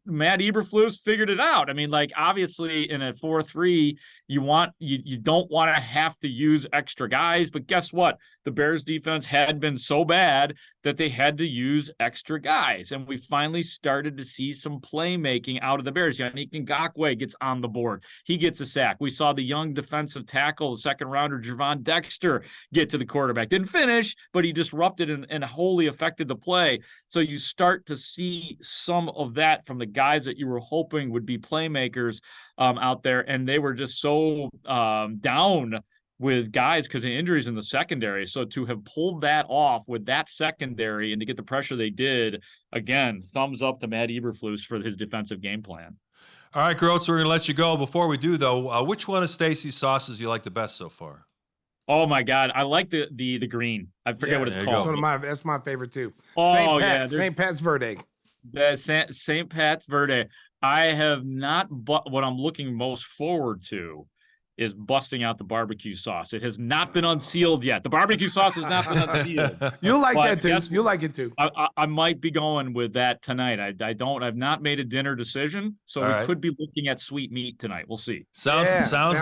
Matt Eberflus figured it out. I mean, like, obviously in a 4-3, you don't want to have to use extra guys, but guess what? The Bears defense had been so bad that they had to use extra guys. And we finally started to see some playmaking out of the Bears. Yannick Ngakoue gets on the board. He gets a sack. We saw the young defensive tackle, the second rounder, Javon Dexter, get to the quarterback. Didn't finish, but he disrupted and wholly affected the play. So you start to see some of that from the guys that you were hoping would be playmakers out there. And they were just so down with guys because of injuries in the secondary. So to have pulled that off with that secondary and to get the pressure they did, again, thumbs up to Matt Eberflus for his defensive game plan.
All right, Grotes, we're going to let you go. Before we do, though, which one of Stacey's sauces you like the best so far?
Oh my God, I like the green. I forget what it's called.
That's my favorite too.
St.
Pat's Verde.
The St. Pat's Verde. I have not, but what I'm looking most forward to is busting out the barbecue sauce. It has not been unsealed yet. The barbecue sauce has not been unsealed.
You'll like that too. You'll like it too.
I might be going with that tonight. I've not made a dinner decision, so we could be looking at sweet meat tonight. We'll see.
Sounds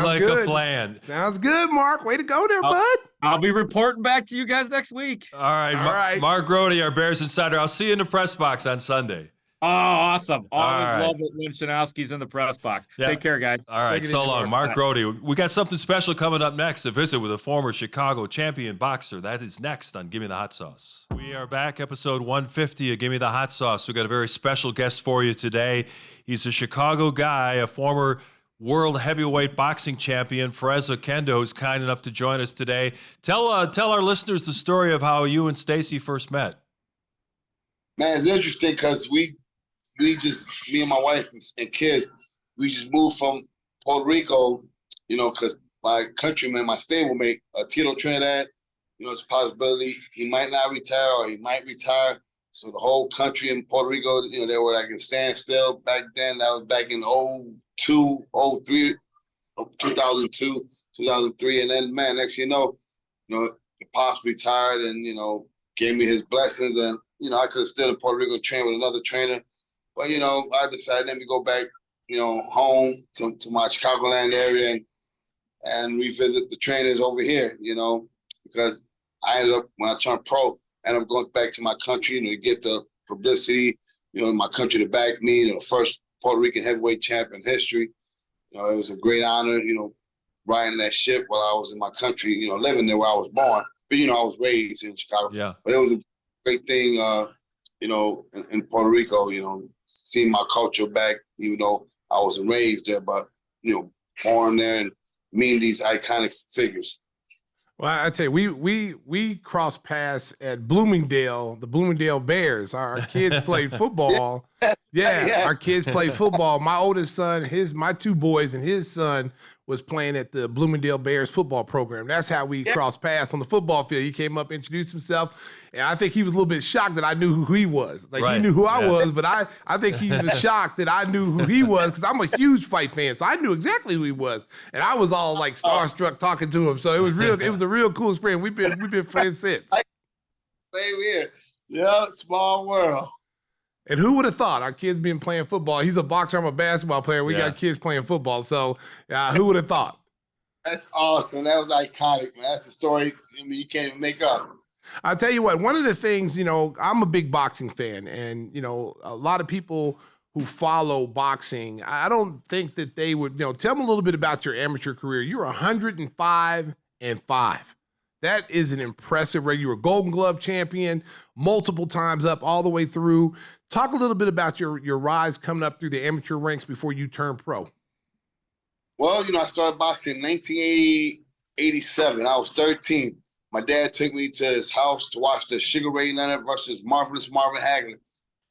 like good. A plan.
Sounds good, Mark. Way to go there, bud.
I'll be reporting back to you guys next week.
All right. Mark Grote, our Bears insider. I'll see you in the press box on Sunday.
Oh, awesome. Always
right.
love it when Shanowski's in the press box.
Yeah.
Take care, guys.
All right,
Take it
so
easy,
long.
Mark.
Mark Grote. We got something special coming up next, a visit with a former Chicago champion boxer. That is next on Gimme the Hot Sauce. We are back, episode 150 of Gimme the Hot Sauce. We got a very special guest for you today. He's a Chicago guy, a former world heavyweight boxing champion, Fres Oquendo, who's kind enough to join us today. Tell our listeners the story of how you and Stacey first met.
Man, it's interesting because me and my wife and kids, we just moved from Puerto Rico, because my countryman, my stablemate, Tito Trinidad, it's a possibility he might not retire or he might retire. So the whole country in Puerto Rico, they were like in standstill back then. That was back in 2002, 2003. And then, man, next the Pops retired and, gave me his blessings. And, I could have stayed in Puerto Rico trained with another trainer. But, I decided let me go back, home to my Chicagoland area and revisit the trainers over here, because I ended up, when I turned pro, I ended up going back to my country, to get the publicity, my country to back me, the first Puerto Rican heavyweight champ in history. It was a great honor, riding that ship while I was in my country, living there where I was born. But, I was raised in Chicago.
Yeah.
But it was a great thing, in Puerto Rico, seeing my culture back, even though I wasn't raised there, but, born there and meeting these iconic figures.
Well, I tell you, we crossed paths at Bloomingdale, the Bloomingdale Bears. Our kids played football. Yeah, our kids played football. My oldest son, my two boys and his son was playing at the Bloomingdale Bears football program. That's how we crossed paths on the football field. He came up, introduced himself, and I think he was a little bit shocked that I knew who he was. Like,
right.
He knew who I was, but I think he was shocked that I knew who he was because I'm a huge fight fan, so I knew exactly who he was. And I was all like starstruck talking to him. So it was real. It was a real cool experience. We've been friends since.
Same here. Yeah, small world.
And who would have thought our kids been playing football? He's a boxer, I'm a basketball player. We got kids playing football. So who would have thought?
That's awesome. That was iconic, man. That's a story you can't even make up.
I'll tell you what, one of the things, I'm a big boxing fan. And, a lot of people who follow boxing, I don't think that they would, tell them a little bit about your amateur career. You're 105-5. That is an impressive record. You were Golden Glove champion multiple times up all the way through. Talk a little bit about your rise coming up through the amateur ranks before you turned pro.
Well, I started boxing in 1987. I was 13. My dad took me to his house to watch the Sugar Ray Leonard versus Marvelous Marvin Hagler.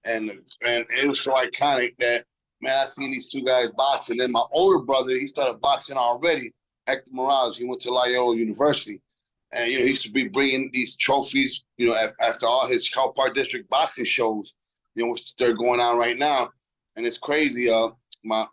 And it was so iconic that, man, I seen these two guys boxing. Then my older brother, he started boxing already. Hector Morales, he went to Loyola University. And, he used to be bringing these trophies, after all his Chicago Park District boxing shows, which they're going on right now. And it's crazy. My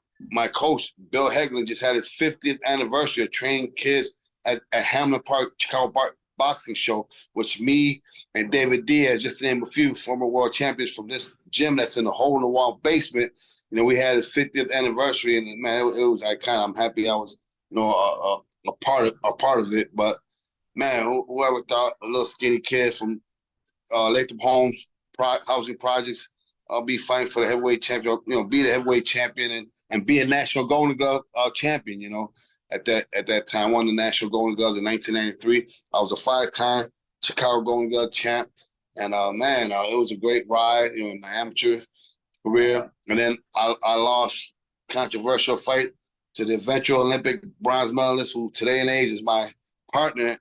coach, Bill Hegland, just had his 50th anniversary of training kids at Hamlin Park, Chicago Park Boxing Show, which me and David Diaz, just to name a few former world champions from this gym that's in the hole-in-the-wall basement, we had his 50th anniversary. And, man, it was iconic. I'm happy I was, a part of it. But, man, whoever thought a little skinny kid from Latham Homes housing projects, I'll be fighting for the heavyweight champion, be the heavyweight champion and be a national Golden Glove champion, at that time. Won the national Golden Gloves in 1993. I was a 5-time Chicago Golden Glove champ. And, man, it was a great ride, in my amateur career. And then I lost controversial fight to the eventual Olympic bronze medalist, who today and age is my partner.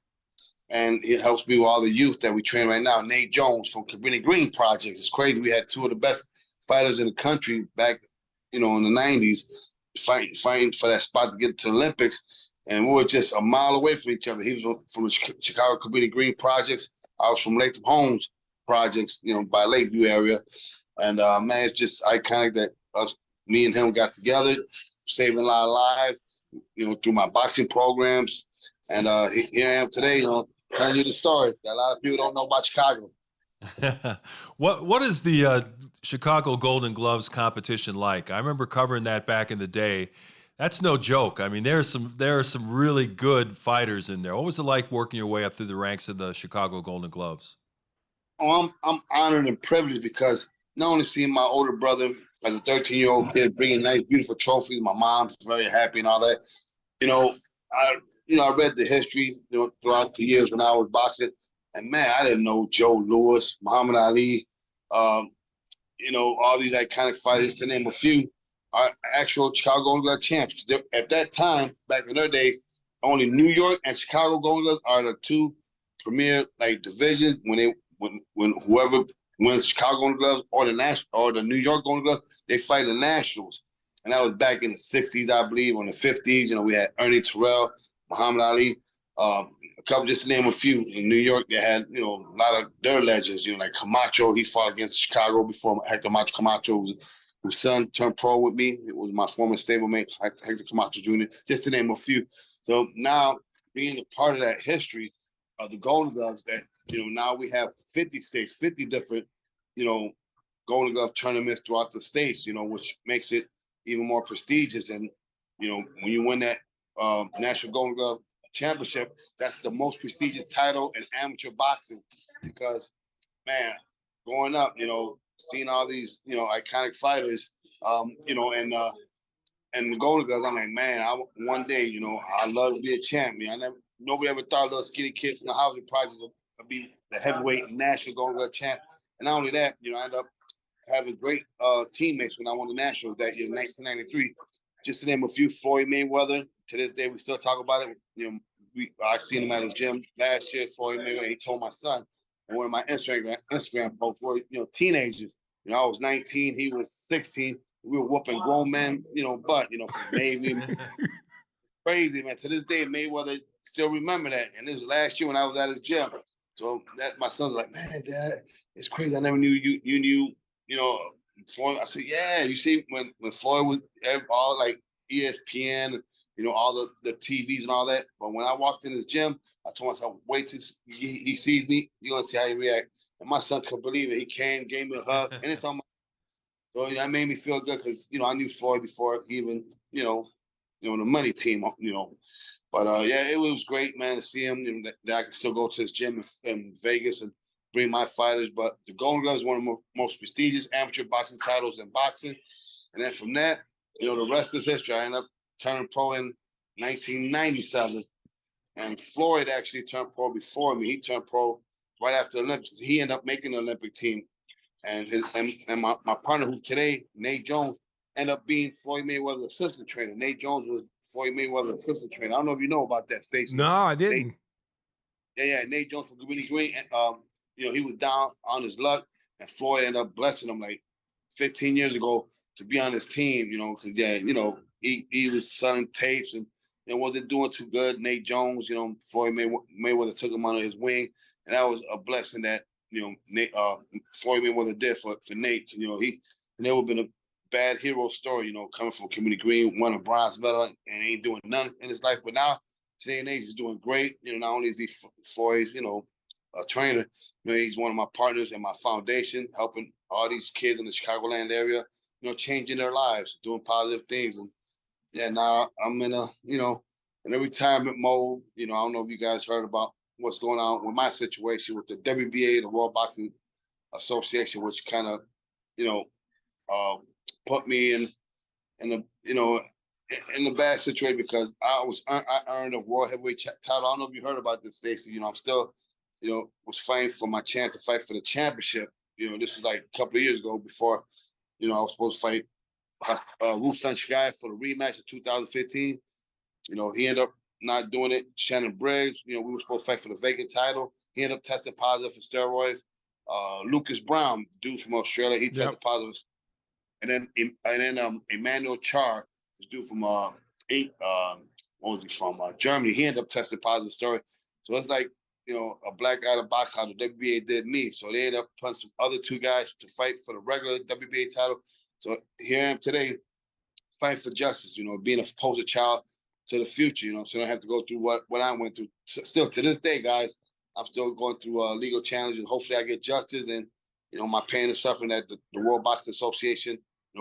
And it helps me with all the youth that we train right now. Nate Jones from Cabrini Green Project. It's crazy. We had two of the best fighters in the country back, in the 90s, fighting for that spot to get to the Olympics. And we were just a mile away from each other. He was from the Chicago Cabrini Green Projects. I was from Latham Homes Projects, by Lakeview area. And, man, it's just iconic that me and him got together, saving a lot of lives, through my boxing programs. And here I am today, telling you the story that a lot of people don't know about Chicago.
What is the Chicago Golden Gloves competition like? I remember covering that back in the day. That's no joke. I mean, there are some really good fighters in there. What was it like working your way up through the ranks of the Chicago Golden Gloves?
Oh, I'm honored and privileged because, not only seeing my older brother as a 13-year-old kid bringing nice, beautiful trophies, my mom's very happy and all that. I read the history throughout the years when I was boxing, and man, I didn't know Joe Louis, Muhammad Ali, all these iconic fighters, to name a few, are actual Chicago Golden Glove champs. At that time, back in their days, only New York and Chicago Golden Gloves are the two premier divisions. When whoever wins Chicago Golden Gloves or the New York Golden Gloves, they fight the Nationals. And that was back in the 60s, I believe, or in the 50s. We had Ernie Terrell, Muhammad Ali, a couple, just to name a few. In New York, they had, a lot of their legends, like Camacho. He fought against Chicago before Hector Camacho, whose son turned pro with me. It was my former stablemate, Hector Camacho Jr., just to name a few. So now, being a part of that history of the Golden Gloves, that, now we have 50 states, 50 different, Golden Glove tournaments throughout the states, which makes it even more prestigious. And, when you win that National Golden Glove Championship, that's the most prestigious title in amateur boxing. Because, man, growing up, seeing all these, iconic fighters, and the Golden Gloves, I'm like, man, one day, I'd love to be a champion. Nobody ever thought a little skinny kid from the housing projects would be the heavyweight national Golden Glove champ. And not only that, I ended up having great teammates when I won the Nationals that year, 1993. Just to name a few, Floyd Mayweather. To this day, we still talk about it. I seen him at his gym last year, Floyd Mayweather. He told my son, and one of my Instagram posts were, teenagers. I was 19, he was 16. We were whooping grown men, butt, from Navy. Crazy, man. To this day, Mayweather still remember that. And this was last year when I was at his gym. So that my son's like, man, Dad, it's crazy. I never knew you knew, Floyd. I said, yeah. You see, when Floyd was all like ESPN, all the TVs and all that. But when I walked in his gym, I told myself, wait till he sees me. You're going to see how he react. And my son couldn't believe it. He came, gave me a hug. And it's on my. So that made me feel good because, I knew Floyd before he even, the money team, But, yeah, it was great, man, to see him. That I can still go to his gym in Vegas and bring my fighters. But the Golden Glove is one of the most prestigious amateur boxing titles in boxing. And then from that, the rest is history. I ended up turning pro in 1997. And Floyd actually turned pro before me. He turned pro right after the Olympics. He ended up making the Olympic team. And my partner, who's today, Nate Jones, ended up being Floyd Mayweather's assistant trainer. Nate Jones was Floyd Mayweather's assistant trainer. I don't know if you know about that, Stacey.
No, I didn't.
Nate Jones from Gimme. He was down on his luck, and Floyd ended up blessing him like 15 years ago to be on his team. Because he was selling tapes and it wasn't doing too good. Nate Jones, Floyd Mayweather took him under his wing, and that was a blessing that Floyd Mayweather did for Nate. He never been a bad hero story. Coming from Community Green, won a bronze medal, and ain't doing nothing in his life. But now, today and age, he's doing great. Not only is he Floyd's, a trainer, he's one of my partners in my foundation, helping all these kids in the Chicagoland area, changing their lives, doing positive things. And yeah, now I'm in a retirement mode. I don't know if you guys heard about what's going on with my situation with the WBA, the World Boxing Association, which kind of, put me in a bad situation because I earned a world heavyweight title. I don't know if you heard about this, Stacey. I'm still, was fighting for my chance to fight for the championship. This is like a couple of years ago before, I was supposed to fight Ruslan Shagayev for the rematch in 2015. He ended up not doing it. Shannon Briggs, we were supposed to fight for the vacant title. He ended up testing positive for steroids. Lucas Brown, dude from Australia, he tested positive. And then Emmanuel Char, this dude from Germany, he ended up testing positive steroids. So it's like, a black guy to box how the WBA did me. So they ended up putting some other two guys to fight for the regular WBA title. So here I am today, fighting for justice, being a poster child to the future, so I don't have to go through what I went through. Still to this day, guys, I'm still going through legal challenges. Hopefully I get justice and, my pain and suffering that the World Boxing Association,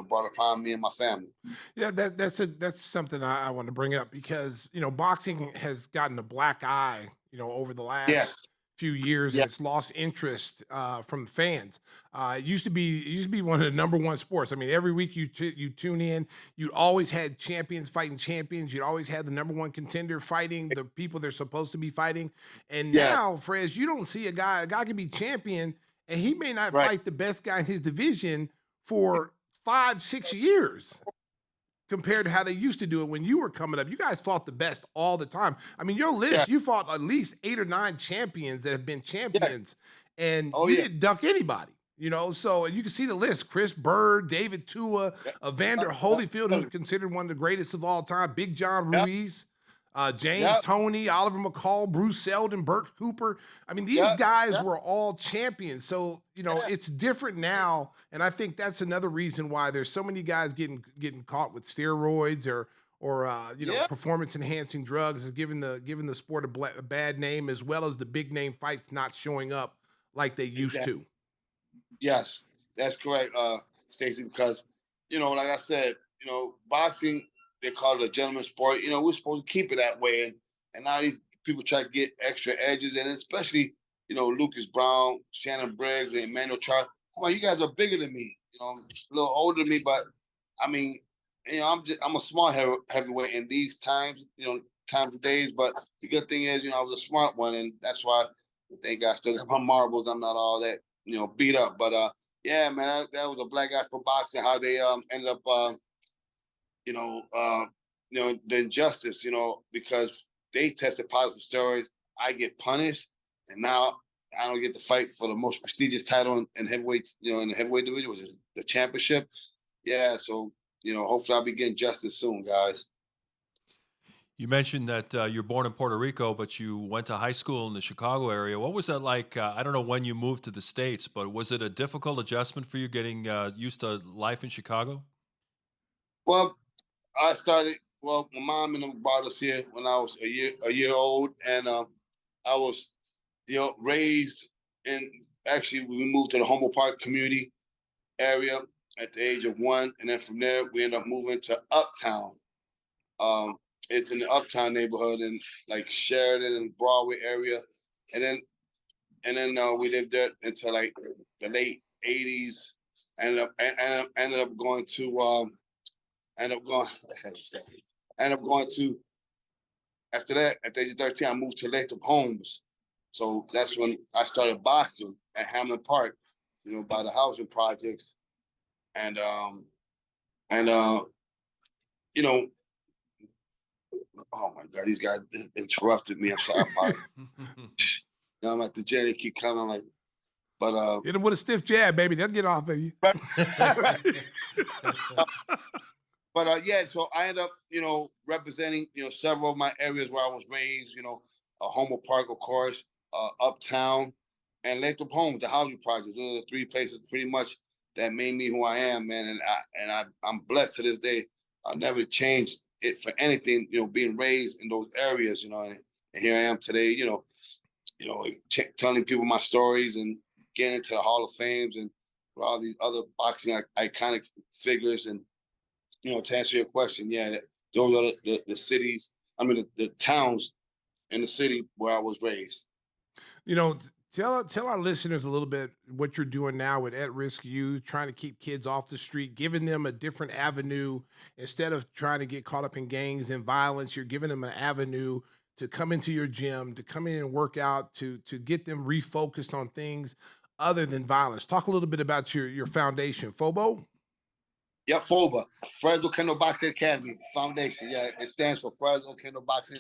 brought upon me and my family.
Yeah, that's something I want to bring up because, boxing has gotten a black eye, over the last few years, and it's lost interest from fans. It used to be one of the number one sports. I mean, every week you tune in, you always had champions fighting champions. You'd always had the number one contender fighting the people they're supposed to be fighting. And now, Fres, you don't see a guy can be champion, and he may not fight the best guy in his division for 5-6 years. Compared to how they used to do it when you were coming up. You guys fought the best all the time. I mean, your list, you fought at least 8 or 9 champions that have been champions, and you didn't duck anybody, you know? So you can see the list: Chris Bird, David Tua, Evander Holyfield, who's considered one of the greatest of all time, Big John Ruiz, James Toney, Oliver McCall, Bruce Seldon, Burt Cooper. I mean, these guys were all champions. So, you know, it's different now. And I think that's another reason why there's so many guys getting caught with steroids or you know, performance enhancing drugs, is giving the sport a bad name, as well as the big name fights not showing up like they used to.
Yes, that's correct, Stacey, because, you know, like I said, you know, boxing, they call it a gentleman's sport. You know, we're supposed to keep it that way. And now these people try to get extra edges, and especially, you know, Lucas Brown, Shannon Briggs, and Emmanuel Charles. Come on, you guys are bigger than me. You know, a little older than me, but I mean, you know, I'm a small heavyweight in these times, you know, times of days. But the good thing is, you know, I was a smart one, and that's why, thank God, I still got my marbles. I'm not all that, you know, beat up. But yeah, man, that was a black guy for boxing. How they ended up. You know, the injustice, you know, because they tested positive for steroids. I get punished, and now I don't get to fight for the most prestigious title in heavyweight, you know, in the heavyweight division, which is the championship. Yeah, so, you know, hopefully I'll be getting justice soon, guys.
You mentioned that you're born in Puerto Rico, but you went to high school in the Chicago area. What was that like? I don't know when you moved to the States, but was it a difficult adjustment for you getting used to life in Chicago?
Well, my mom and them brought us here when I was a year old, and I was, you know, raised in, actually we moved to the Homo Park community area at the age of 1, and then from there we ended up moving to Uptown. It's in the Uptown neighborhood in like Sheridan and Broadway area, and then we lived there until like the late '80s. Ended up going to after that, at the age of 13, I moved to Latham Homes. So that's when I started boxing at Hamlin Park, you know, by the housing projects. And you know, oh my God, these guys interrupted me. I'm sorry. Now I'm at the jail, they keep coming like, but
hit them with a stiff jab, baby. They'll get off of you.
But yeah, so I ended up, you know, representing, you know, several of my areas where I was raised, you know, Homo Park, of course, Uptown, and Latham Homes, the housing projects. Those are the 3 places pretty much that made me who I am, man. And I'm blessed to this day. I'll never change it for anything, you know, being raised in those areas, you know, and here I am today, you know, telling people my stories and getting into the Hall of Fames and all these other boxing iconic figures. And, you know, to answer your question, yeah, those are the cities, I mean, the towns in the city where I was raised.
You know, tell our listeners a little bit what you're doing now with At Risk Youth, trying to keep kids off the street, giving them a different avenue. Instead of trying to get caught up in gangs and violence, you're giving them an avenue to come into your gym, to come in and work out, to get them refocused on things other than violence. Talk a little bit about your foundation, FOBA.
Yeah, FOBA, Fres Oquendo Boxing Academy Foundation. Yeah, it stands for Fres Oquendo Boxing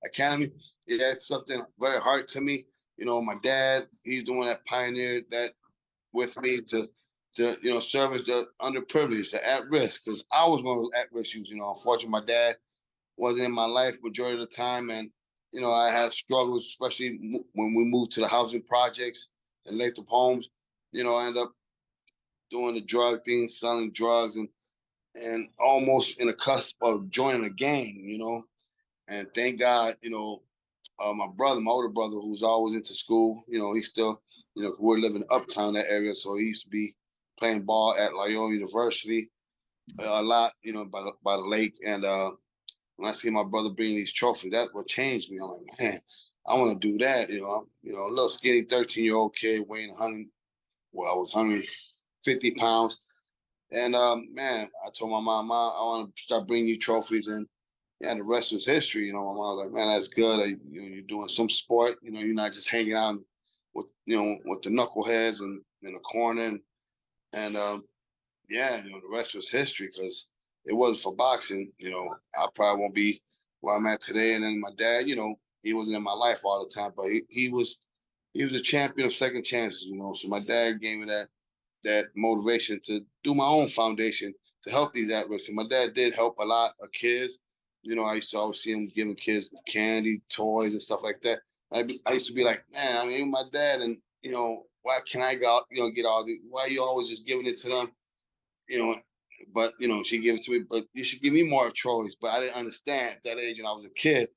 Academy. Yeah, it's something very hard to me. You know, my dad, he's the one that pioneered that with me to you know, service the underprivileged, the at risk, because I was one of those at risk youths. You know, unfortunately, my dad wasn't in my life majority of the time, and you know, I had struggles, especially when we moved to the housing projects and Latham Homes. You know, I ended up doing the drug thing, selling drugs, and almost in the cusp of joining a gang, you know. And thank God, you know, my older brother, who was always into school, you know, he's still, you know, we're living uptown that area, so he used to be playing ball at Loyola University a lot, you know, by the lake, and when I see my brother bringing these trophies, that's what changed me. I'm like, man, I want to do that. A little skinny 13-year-old kid weighing 100. Well, I was 150 pounds. And man, I told my mom, I want to start bringing you trophies, and yeah, the rest was history. My mom was like, man, that's good. You're doing some sport. You're not just hanging out with with the knuckleheads and in the corner. And yeah, the rest was history, because it wasn't for boxing. I probably won't be where I'm at today. And then my dad, he wasn't in my life all the time, but he was a champion of second chances. So my dad gave me that motivation to do my own foundation to help these at-risk. My dad did help a lot of kids. I used to always see him giving kids candy, toys, and stuff like that. I used to be like, man, I mean, my dad, and why can I go, get all these? Why are you always just giving it to them? But she gave it to me. But you should give me more trophies. But I didn't understand at that age when I was a kid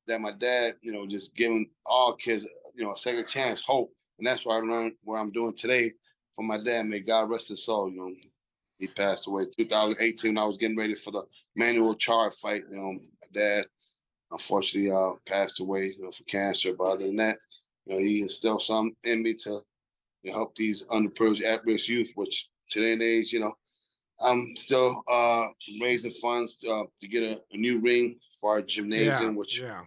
that my dad, just giving all kids, a second chance, hope, and that's why I learned what I'm doing today from my dad. May God rest his soul. He passed away 2018 when I was getting ready for the Manuel Charr fight. My dad unfortunately passed away, for cancer. But other than that, he instilled something in me to help these underprivileged at-risk youth, which today and age, I'm still raising funds to get a new ring for our gymnasium,
Yeah.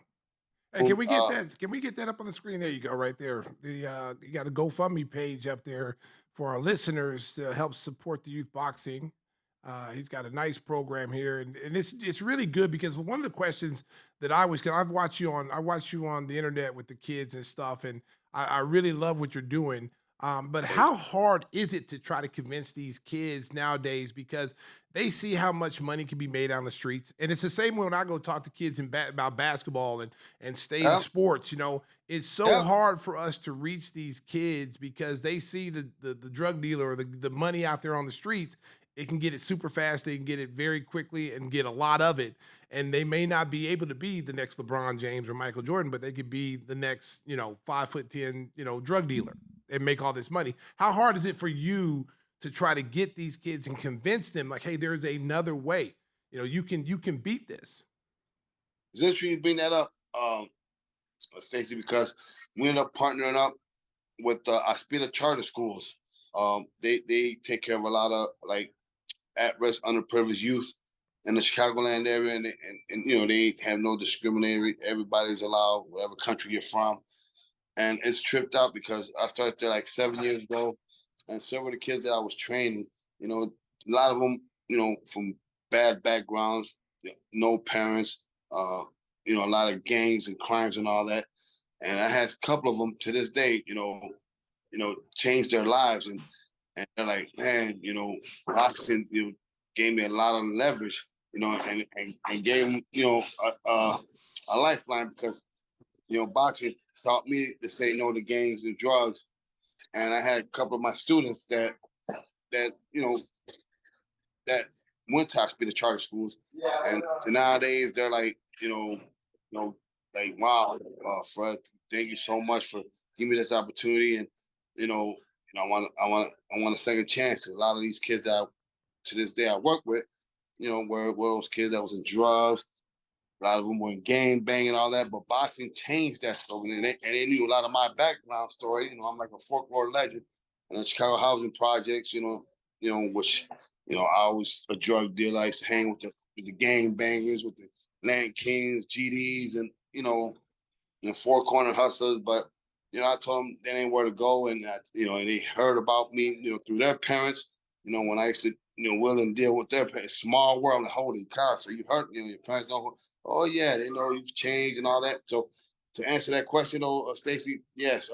Hey, can we get that? Can we get that up on the screen? There you go, right there. You got a GoFundMe page up there for our listeners to help support the youth boxing. He's got a nice program here, and it's really good, because one of the questions that cause I watch you on the internet with the kids and stuff, and I really love what you're doing. But how hard is it to try to convince these kids nowadays, because they see how much money can be made on the streets? And it's the same when I go talk to kids about basketball and stay in sports. It's so hard for us to reach these kids, because they see the drug dealer or the money out there on the streets. It can get it super fast. They can get it very quickly and get a lot of it. And they may not be able to be the next LeBron James or Michael Jordan, but they could be the next, 5'10", drug dealer and make all this money. How hard is it for you to try to get these kids and convince them, like, hey, there's another way? You can beat this.
It's interesting you bring that up, Stacey, because we ended up partnering up with Aspira charter schools. They take care of a lot of at-risk, underprivileged youth in the Chicagoland area, and they have no discriminatory. Everybody's allowed, whatever country you're from. And it's tripped out, because I started there 7 years ago, and several of the kids that I was training, a lot of them, from bad backgrounds, no parents, a lot of gangs and crimes and all that. And I had a couple of them to this day, changed their lives, and they're like, man, boxing, gave me a lot of leverage, and gave them, a lifeline, because boxing taught me to say no to gangs and drugs. And I had a couple of my students that went to Hospital charter schools, and nowadays they're like, wow, Fred, thank you so much for giving me this opportunity, and I want a second chance, because a lot of these kids that to this day I work with, were those kids that was in drugs. A lot of them were in gang banging and all that, but boxing changed that story, and they knew a lot of my background story. I'm like a folklore legend in the Chicago housing projects. Which I was a drug dealer. I used to hang with the gang bangers, with the Land Kings, GDs, and four corner hustlers. But I told them that ain't where to go, and and they heard about me, through their parents. When I used to will and deal with their parents. Small world, like, holy cow! So you heard, your parents know. Oh yeah, they know you've changed and all that. So to answer that question, though, Stacey, yes,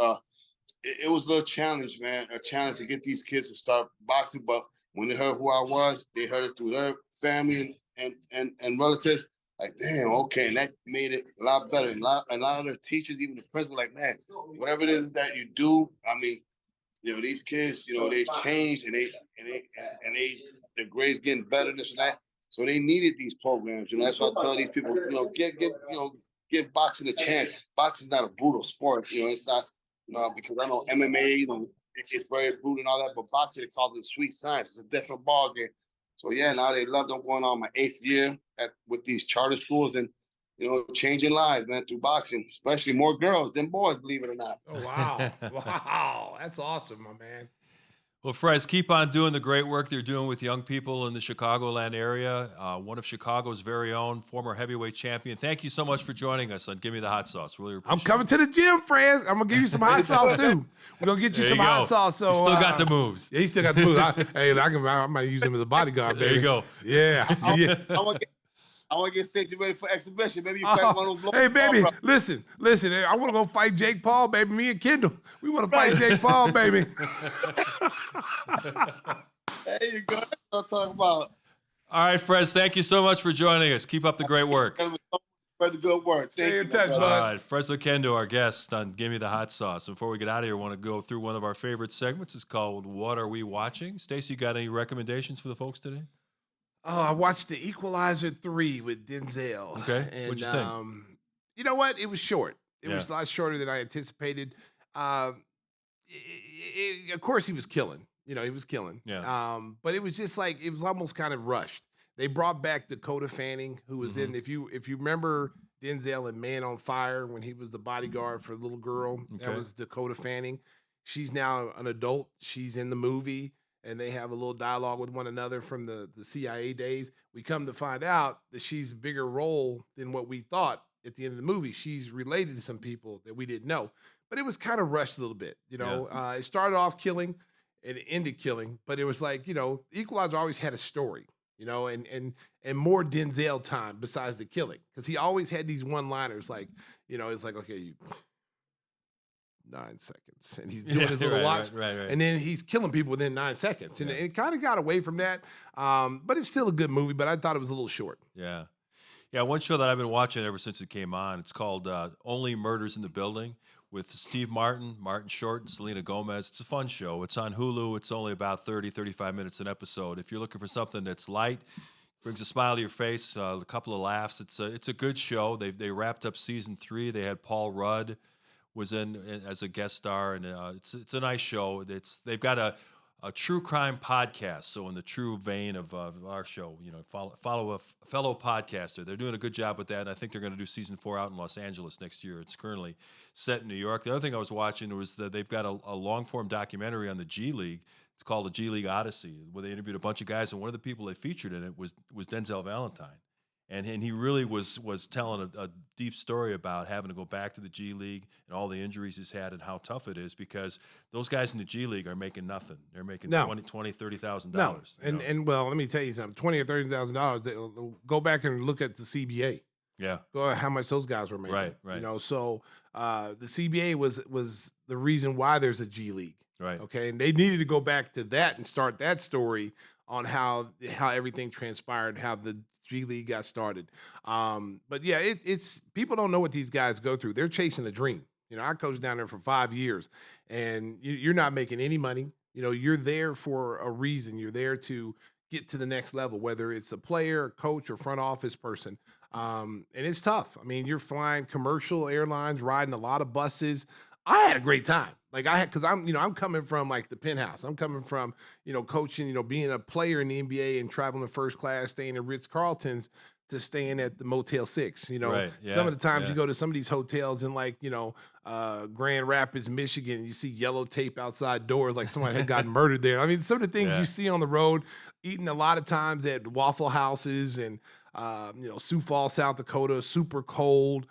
it was a little challenge, man. A challenge to get these kids to start boxing. But when they heard who I was, they heard it through their family and relatives. Like, damn, okay, and that made it a lot better. And a lot of their teachers, even the principal, like, man, whatever it is that you do, I mean, these kids, they've changed, and their grades getting better, this and that. So they needed these programs. That's why I tell these people, give boxing a chance. Boxing's not a brutal sport. It's not, because I know MMA, it's very brutal and all that, but boxing, they call it sweet science. It's a different ball game. So yeah, now they love them. Going on my 8th year with these charter schools and, changing lives, man, through boxing, especially more girls than boys, believe it or not.
Oh, wow. Wow. That's awesome, my man.
Well, Fres, keep on doing the great work you're doing with young people in the Chicagoland area. One of Chicago's very own former heavyweight champion. Thank you so much for joining us on Gimme the Hot Sauce. Really appreciate
I'm coming to the gym, Fres. I'm going to give you some hot sauce, too. We're going to get you some hot sauce. So,
still got the moves.
Yeah, he still got the moves. I might use him as a bodyguard, baby.
There you go.
Yeah.
I want to get Stacey ready for exhibition. Maybe you fight one of those.
Hey, baby, listen. I want to go fight Jake Paul, baby. Me and Kendall. We want to fight Jake Paul, baby.
There you go. That's what I'm talking about.
All right, Fres, thank you so much for joining us. Keep up the great work.
Spread the good word.
Stay in touch, bud.
All right, Fres Oquendo, our guest on Gimme the Hot Sauce. Before we get out of here, I want to go through one of our favorite segments. It's called What Are We Watching? Stacey, got any recommendations for the folks today?
Oh, I watched The Equalizer 3 with Denzel.
Okay,
and,
what'd you think?
You know what? It was short. It
Yeah.
was a lot shorter than I anticipated. Of course, he was killing. He was killing.
Yeah.
But it was just like it was almost kind of rushed. They brought back Dakota Fanning, who was in. If you remember Denzel in Man on Fire when he was the bodyguard for the little girl,
Okay.
that was Dakota Fanning. She's now an adult. She's in the movie. And they have a little dialogue with one another from the CIA days. We come to find out that she's a bigger role than what we thought at the end of the movie. She's related to some people that we didn't know. But it was kind of rushed a little bit. It started off killing and it ended killing. But it was like, Equalizer always had a story, and more Denzel time besides the killing. Because he always had these one-liners like, it's like, okay, 9 seconds. And he's doing his little watch.
Right.
And then he's killing people within 9 seconds. And it kind of got away from that. But it's still a good movie, but I thought it was a little short.
Yeah. Yeah, one show that I've been watching ever since it came on, it's called Only Murders in the Building with Steve Martin Short, and Selena Gomez. It's a fun show. It's on Hulu. It's only about 30, 35 minutes an episode. If you're looking for something that's light, brings a smile to your face, a couple of laughs, it's a good show. They wrapped up season 3. They had Paul Rudd was in as a guest star, and it's a nice show. They've got a true crime podcast, so in the true vein of our show, follow a fellow podcaster. They're doing a good job with that, and I think they're going to do season 4 out in Los Angeles next year. It's currently set in New York. The other thing I was watching was that they've got a long-form documentary on the G League. It's called the G League Odyssey, where they interviewed a bunch of guys, and one of the people they featured in it was Denzel Valentine. And he really was telling a deep story about having to go back to the G League and all the injuries he's had and how tough it is, because those guys in the G League are making nothing. They're making $20,000-$30,000.
No. And well, let me tell you something. $20,000 or $30,000. Go back and look at the CBA.
Yeah.
Go how much those guys were making.
Right.
So the CBA was the reason why there's a G League.
Right.
Okay. And they needed to go back to that and start that story on how everything transpired, how the G League got started. But yeah, it's people don't know what these guys go through. They're chasing a dream. I coached down there for 5 years, and you're not making any money. You're there for a reason. You're there to get to the next level, whether it's a player, coach, or front office person. And it's tough. I mean, you're flying commercial airlines, riding a lot of buses. I had a great time. Because I'm coming from like the penthouse. I'm coming from, coaching, being a player in the NBA and traveling first class, staying at Ritz-Carlton's to staying at the Motel 6.
Right, yeah,
some of the times you go to some of these hotels in like, Grand Rapids, Michigan, and you see yellow tape outside doors like somebody had gotten murdered there. I mean, some of the things you see on the road, eating a lot of times at Waffle Houses and, Sioux Falls, South Dakota, super cold,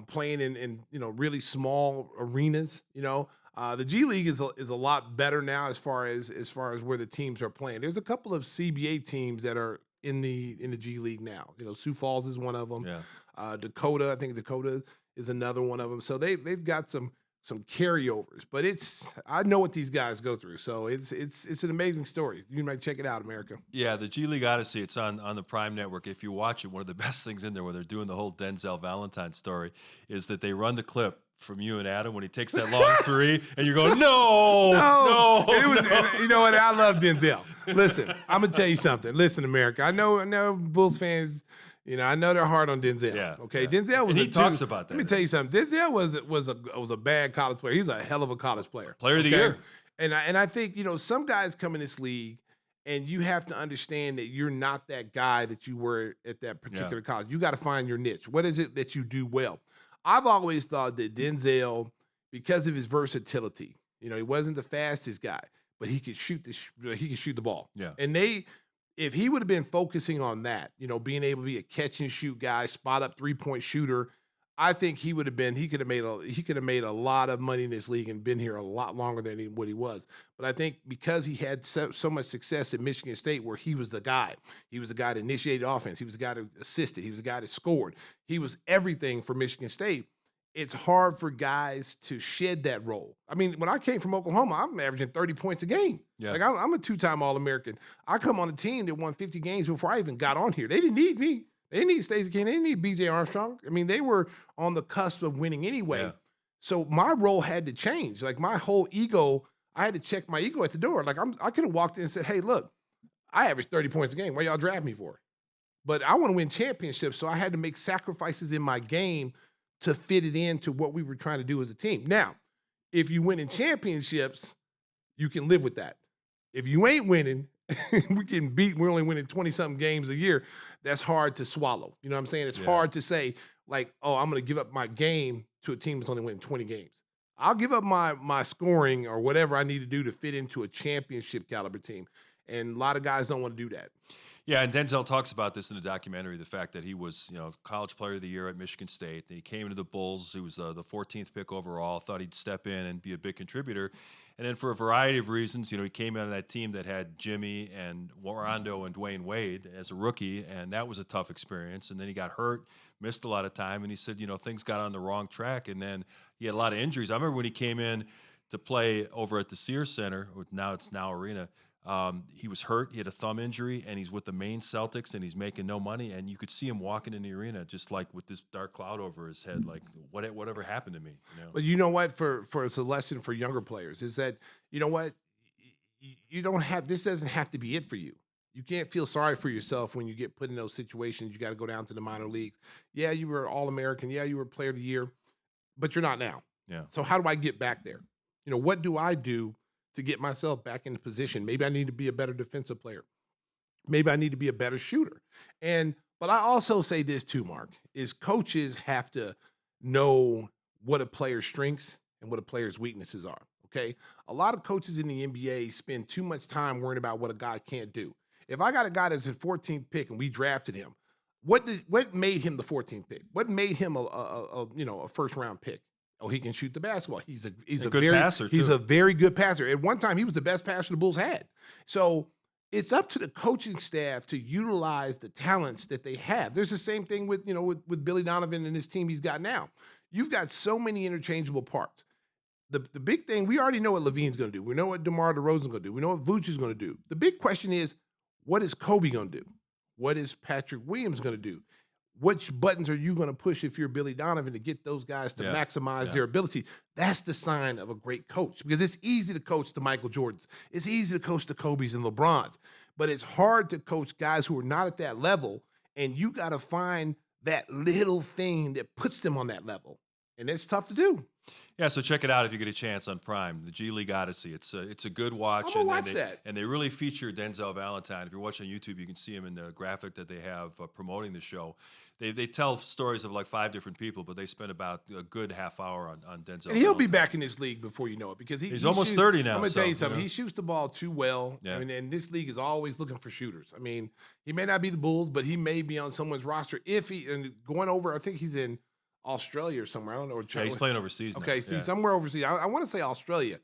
playing in really small arenas, The G League is a lot better now as far as where the teams are playing. There's a couple of CBA teams that are in the G League now. Sioux Falls is one of them.
Yeah.
Dakota, I think Dakota is another one of them. So they've got some carryovers. But I know what these guys go through. So it's an amazing story. You might check it out, America.
Yeah, the G League Odyssey, it's on the Prime Network. If you watch it, one of the best things in there where they're doing the whole Denzel Valentine story is that they run the clip from you and Adam when he takes that long 3, and you're going, no.
And you know what? I love Denzel. Listen, I'm gonna tell you something. Listen, America. I know Bulls fans. I know they're hard on Denzel.
Yeah.
Okay.
Yeah.
Denzel was.
And he talks about that.
Let me tell you something. Denzel was a bad college player. He's a hell of a college player.
Player of the year.
And I think some guys come in this league And you have to understand that you're not that guy that you were at that particular college. You got to find your niche. What is it that you do well? I've always thought that Denzel, because of his versatility, he wasn't the fastest guy, but he could shoot the ball.
Yeah.
And if he would have been focusing on that, being able to be a catch and shoot guy, spot up 3-point shooter, I think he could have made a lot of money in this league and been here a lot longer than what he was. But I think because he had so much success at Michigan State, where he was the guy that initiated offense, he was the guy that assisted, he was the guy that scored, he was everything for Michigan State. It's hard for guys to shed that role. I mean, when I came from Oklahoma, I'm averaging 30 points a game.
Yeah.
Like I'm a 2-time All-American. I come on a team that won 50 games before I even got on here. They didn't need me. They didn't need Stacey King. They didn't need B.J. Armstrong. I mean, they were on the cusp of winning anyway.
Yeah.
So my role had to change. Like my whole ego, I had to check my ego at the door. Like I could have walked in and said, "Hey, look, I average 30 points a game. What y'all draft me for?" But I want to win championships, so I had to make sacrifices in my game to fit it into what we were trying to do as a team. Now, if you win in championships, you can live with that. If you ain't winning, we're only winning 20-something games a year. That's hard to swallow. You know what I'm saying? It's hard to say, like, oh, I'm going to give up my game to a team that's only winning 20 games. I'll give up my scoring or whatever I need to do to fit into a championship caliber team. And a lot of guys don't want to do that.
Yeah, and Denzel talks about this in the documentary, the fact that he was, college player of the year at Michigan State. And he came into the Bulls. He was the 14th pick overall, thought he'd step in and be a big contributor. And then for a variety of reasons, he came out of that team that had Gimme and Rondo and Dwayne Wade as a rookie, and that was a tough experience. And then he got hurt, missed a lot of time, and he said, things got on the wrong track. And then he had a lot of injuries. I remember when he came in to play over at the Sears Center, it's now Arena, he was hurt. He had a thumb injury, and he's with the Maine Celtics, and he's making no money. And you could see him walking in the arena just like with this dark cloud over his head, like whatever happened to me.
But you know what? For it's a lesson for younger players is that you don't have this doesn't have to be it for you. You can't feel sorry for yourself when you get put in those situations. You got to go down to the minor leagues. Yeah, you were All-American. Yeah, you were Player of the Year, but you're not now.
Yeah.
So how do I get back there? What do I do to get myself back into position? Maybe I need to be a better defensive player. Maybe I need to be a better shooter. But I also say this too, Mark, is coaches have to know what a player's strengths and what a player's weaknesses are, okay? A lot of coaches in the NBA spend too much time worrying about what a guy can't do. If I got a guy that's a 14th pick and we drafted him, what made him the 14th pick? What made him a first-round pick? Oh, he can shoot the basketball. He's a
good passer.
He's a very good passer. At one time, he was the best passer the Bulls had. So it's up to the coaching staff to utilize the talents that they have. There's the same thing with Billy Donovan and his team he's got now. You've got so many interchangeable parts. The big thing, we already know what Levine's going to do. We know what DeMar DeRozan's going to do. We know what Vooch is going to do. The big question is, what is Kobe going to do? What is Patrick Williams going to do? Which buttons are you going to push if you're Billy Donovan to get those guys to maximize their ability? That's the sign of a great coach, because it's easy to coach the Michael Jordans. It's easy to coach the Kobes and LeBrons, but it's hard to coach guys who are not at that level, and you got to find that little thing that puts them on that level, and it's tough to do.
Yeah, so check it out if you get a chance on Prime, the G League Odyssey. It's a good watch.
I'm gonna watch that.
And they really feature Denzel Valentine. If you're watching on YouTube, you can see him in the graphic that they have promoting the show. They tell stories of like 5 different people, but they spend about a good half hour on Denzel.
And he'll
Valentine.
be back in this league before you know it, because
he's almost 30 now.
I'm going to tell you something. He shoots the ball too well.
Yeah.
I mean, and this league is always looking for shooters. I mean, he may not be the Bulls, but he may be on someone's roster and going over, I think he's in Australia or somewhere. I don't know.
Yeah, he's playing overseas now.
Okay, see, somewhere overseas. I want to say Australia.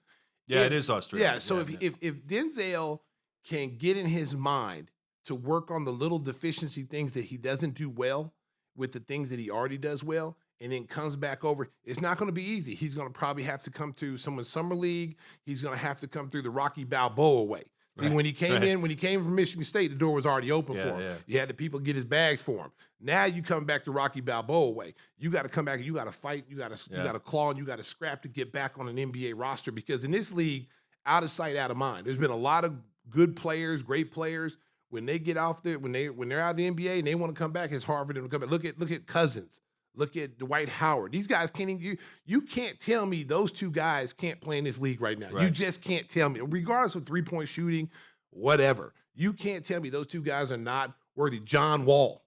Yeah, it is Australia.
Yeah, so if Denzel can get in his mind to work on the little deficiency things that he doesn't do well with the things that he already does well, and then comes back over, it's not going to be easy. He's going to probably have to come through someone's summer league. He's going to have to come through the Rocky Balboa way. See, when he came from Michigan State, the door was already open for him.
Yeah.
You had the people get his bags for him. Now you come back to Rocky Balboa way. You got to come back and you got to fight. You got to claw and you got to scrap to get back on an NBA roster, because in this league, out of sight, out of mind. There's been a lot of good players, great players. When they get off there, when they're out of the NBA and they want to come back, it's hard for them to come back. Look at Cousins. Look at Dwight Howard. These guys can't even, you can't tell me those two guys can't play in this league right now.
Right.
You just can't tell me, regardless of 3-point shooting, whatever. You can't tell me those two guys are not worthy. John Wall.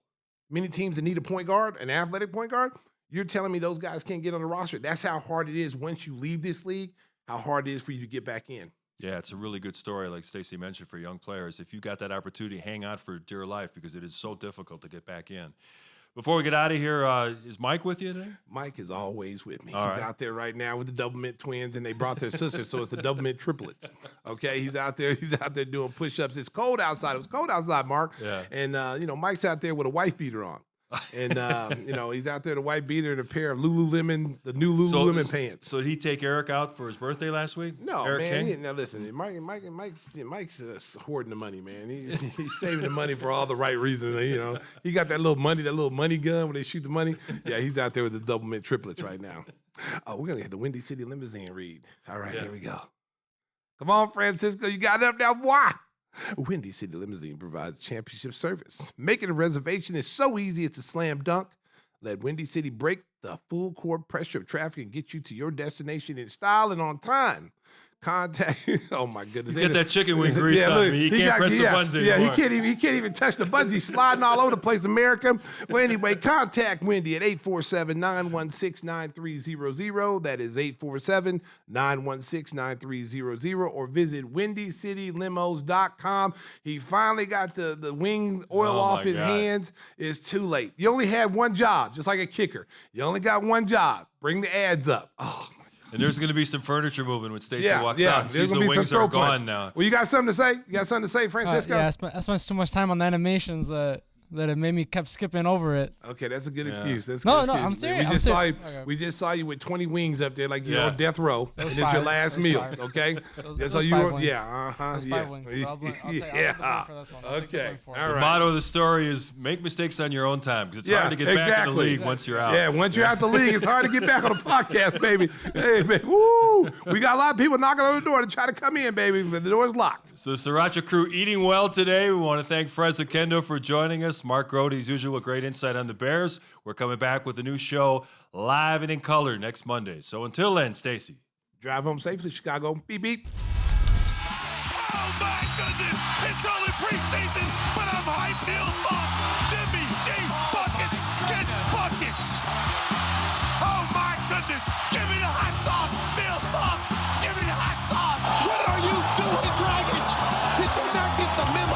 Many teams that need a point guard, an athletic point guard, you're telling me those guys can't get on the roster. That's how hard it is once you leave this league, how hard it is for you to get back in.
Yeah, it's a really good story, like Stacey mentioned, for young players. If you got that opportunity, hang on for dear life because it is so difficult to get back in. Before we get out of here, is Mike with you today?
Mike is always with me.
All
He's
right.
out there right now with the Double Mint twins, and they brought their sister, so it's the Double Mint triplets. Okay, he's out there doing push-ups. It's cold outside. It was cold outside, Mark.
Yeah.
And Mike's out there with a wife beater on. And he's out there, the white beater and a pair of the new Lululemon pants.
So did he take Eric out for his birthday last week?
No,
Eric
man.
King?
Now listen, Mike's hoarding the money, man. He's saving the money for all the right reasons. He got that little money gun where they shoot the money. Yeah, he's out there with the Double Mint triplets right now. Oh, we're gonna hit the Windy City limousine read. All right, Here we go. Come on, Francisco, you got it up now, boy. Windy City Limousine provides championship service. Making a reservation is so easy, it's a slam dunk. Let Windy City break the full court pressure of traffic and get you to your destination in style and on time. Contact. Oh my goodness!
He's got that chicken wing grease on me. He can't press the buttons anymore.
Yeah, he can't even touch the buttons. He's sliding all over the place, America. Well, anyway, contact Wendy at 847-916-9300. That is 847-916-9300, or visit WindyCityLimos.com. He finally got the wing oil off his hands. It's too late. You only had one job, just like a kicker. You only got one job. Bring the ads up. Oh.
And there's going to be some furniture moving when Stacey walks out and
there's
sees the wings are gone now.
Well, you got something to say? Francisco?
I spent too much time on the animations that it made me kept skipping over it.
Okay, that's a good excuse. That's
No,
good excuse.
I'm serious.
We just saw you with 20 wings up there, like you're on death row, and it's
five.
your last
Those
meal.
five.
Okay,
Those
so you
five
were,
wings.
yeah,
Those
yeah,
5 wings. I'll take the blame for this one. I'll take the
Okay,
blame for it.
all
The
right.
motto of the story is make mistakes on your own time because it's hard to get back in the league once you're out.
Yeah, once you're out the league, it's hard to get back on the podcast, baby. Hey, baby, woo! We got a lot of people knocking on the door to try to come in, baby, but the door's locked.
So Sriracha crew eating well today. We want to thank Fres Oquendo for joining us. Mark Grote, as usual, with great insight on the Bears. We're coming back with a new show, live and in color, next Monday. So until then, Stacey.
Drive home safely, Chicago. Beep, beep.
Oh, my goodness. It's only preseason, but I'm hyped. He'll fuck. Jimmy G. Buckets gets buckets. Oh, my goodness. Give me the hot sauce. He'll fuck. Give me the hot sauce. What are you doing, Dragic? Did you not get the memo?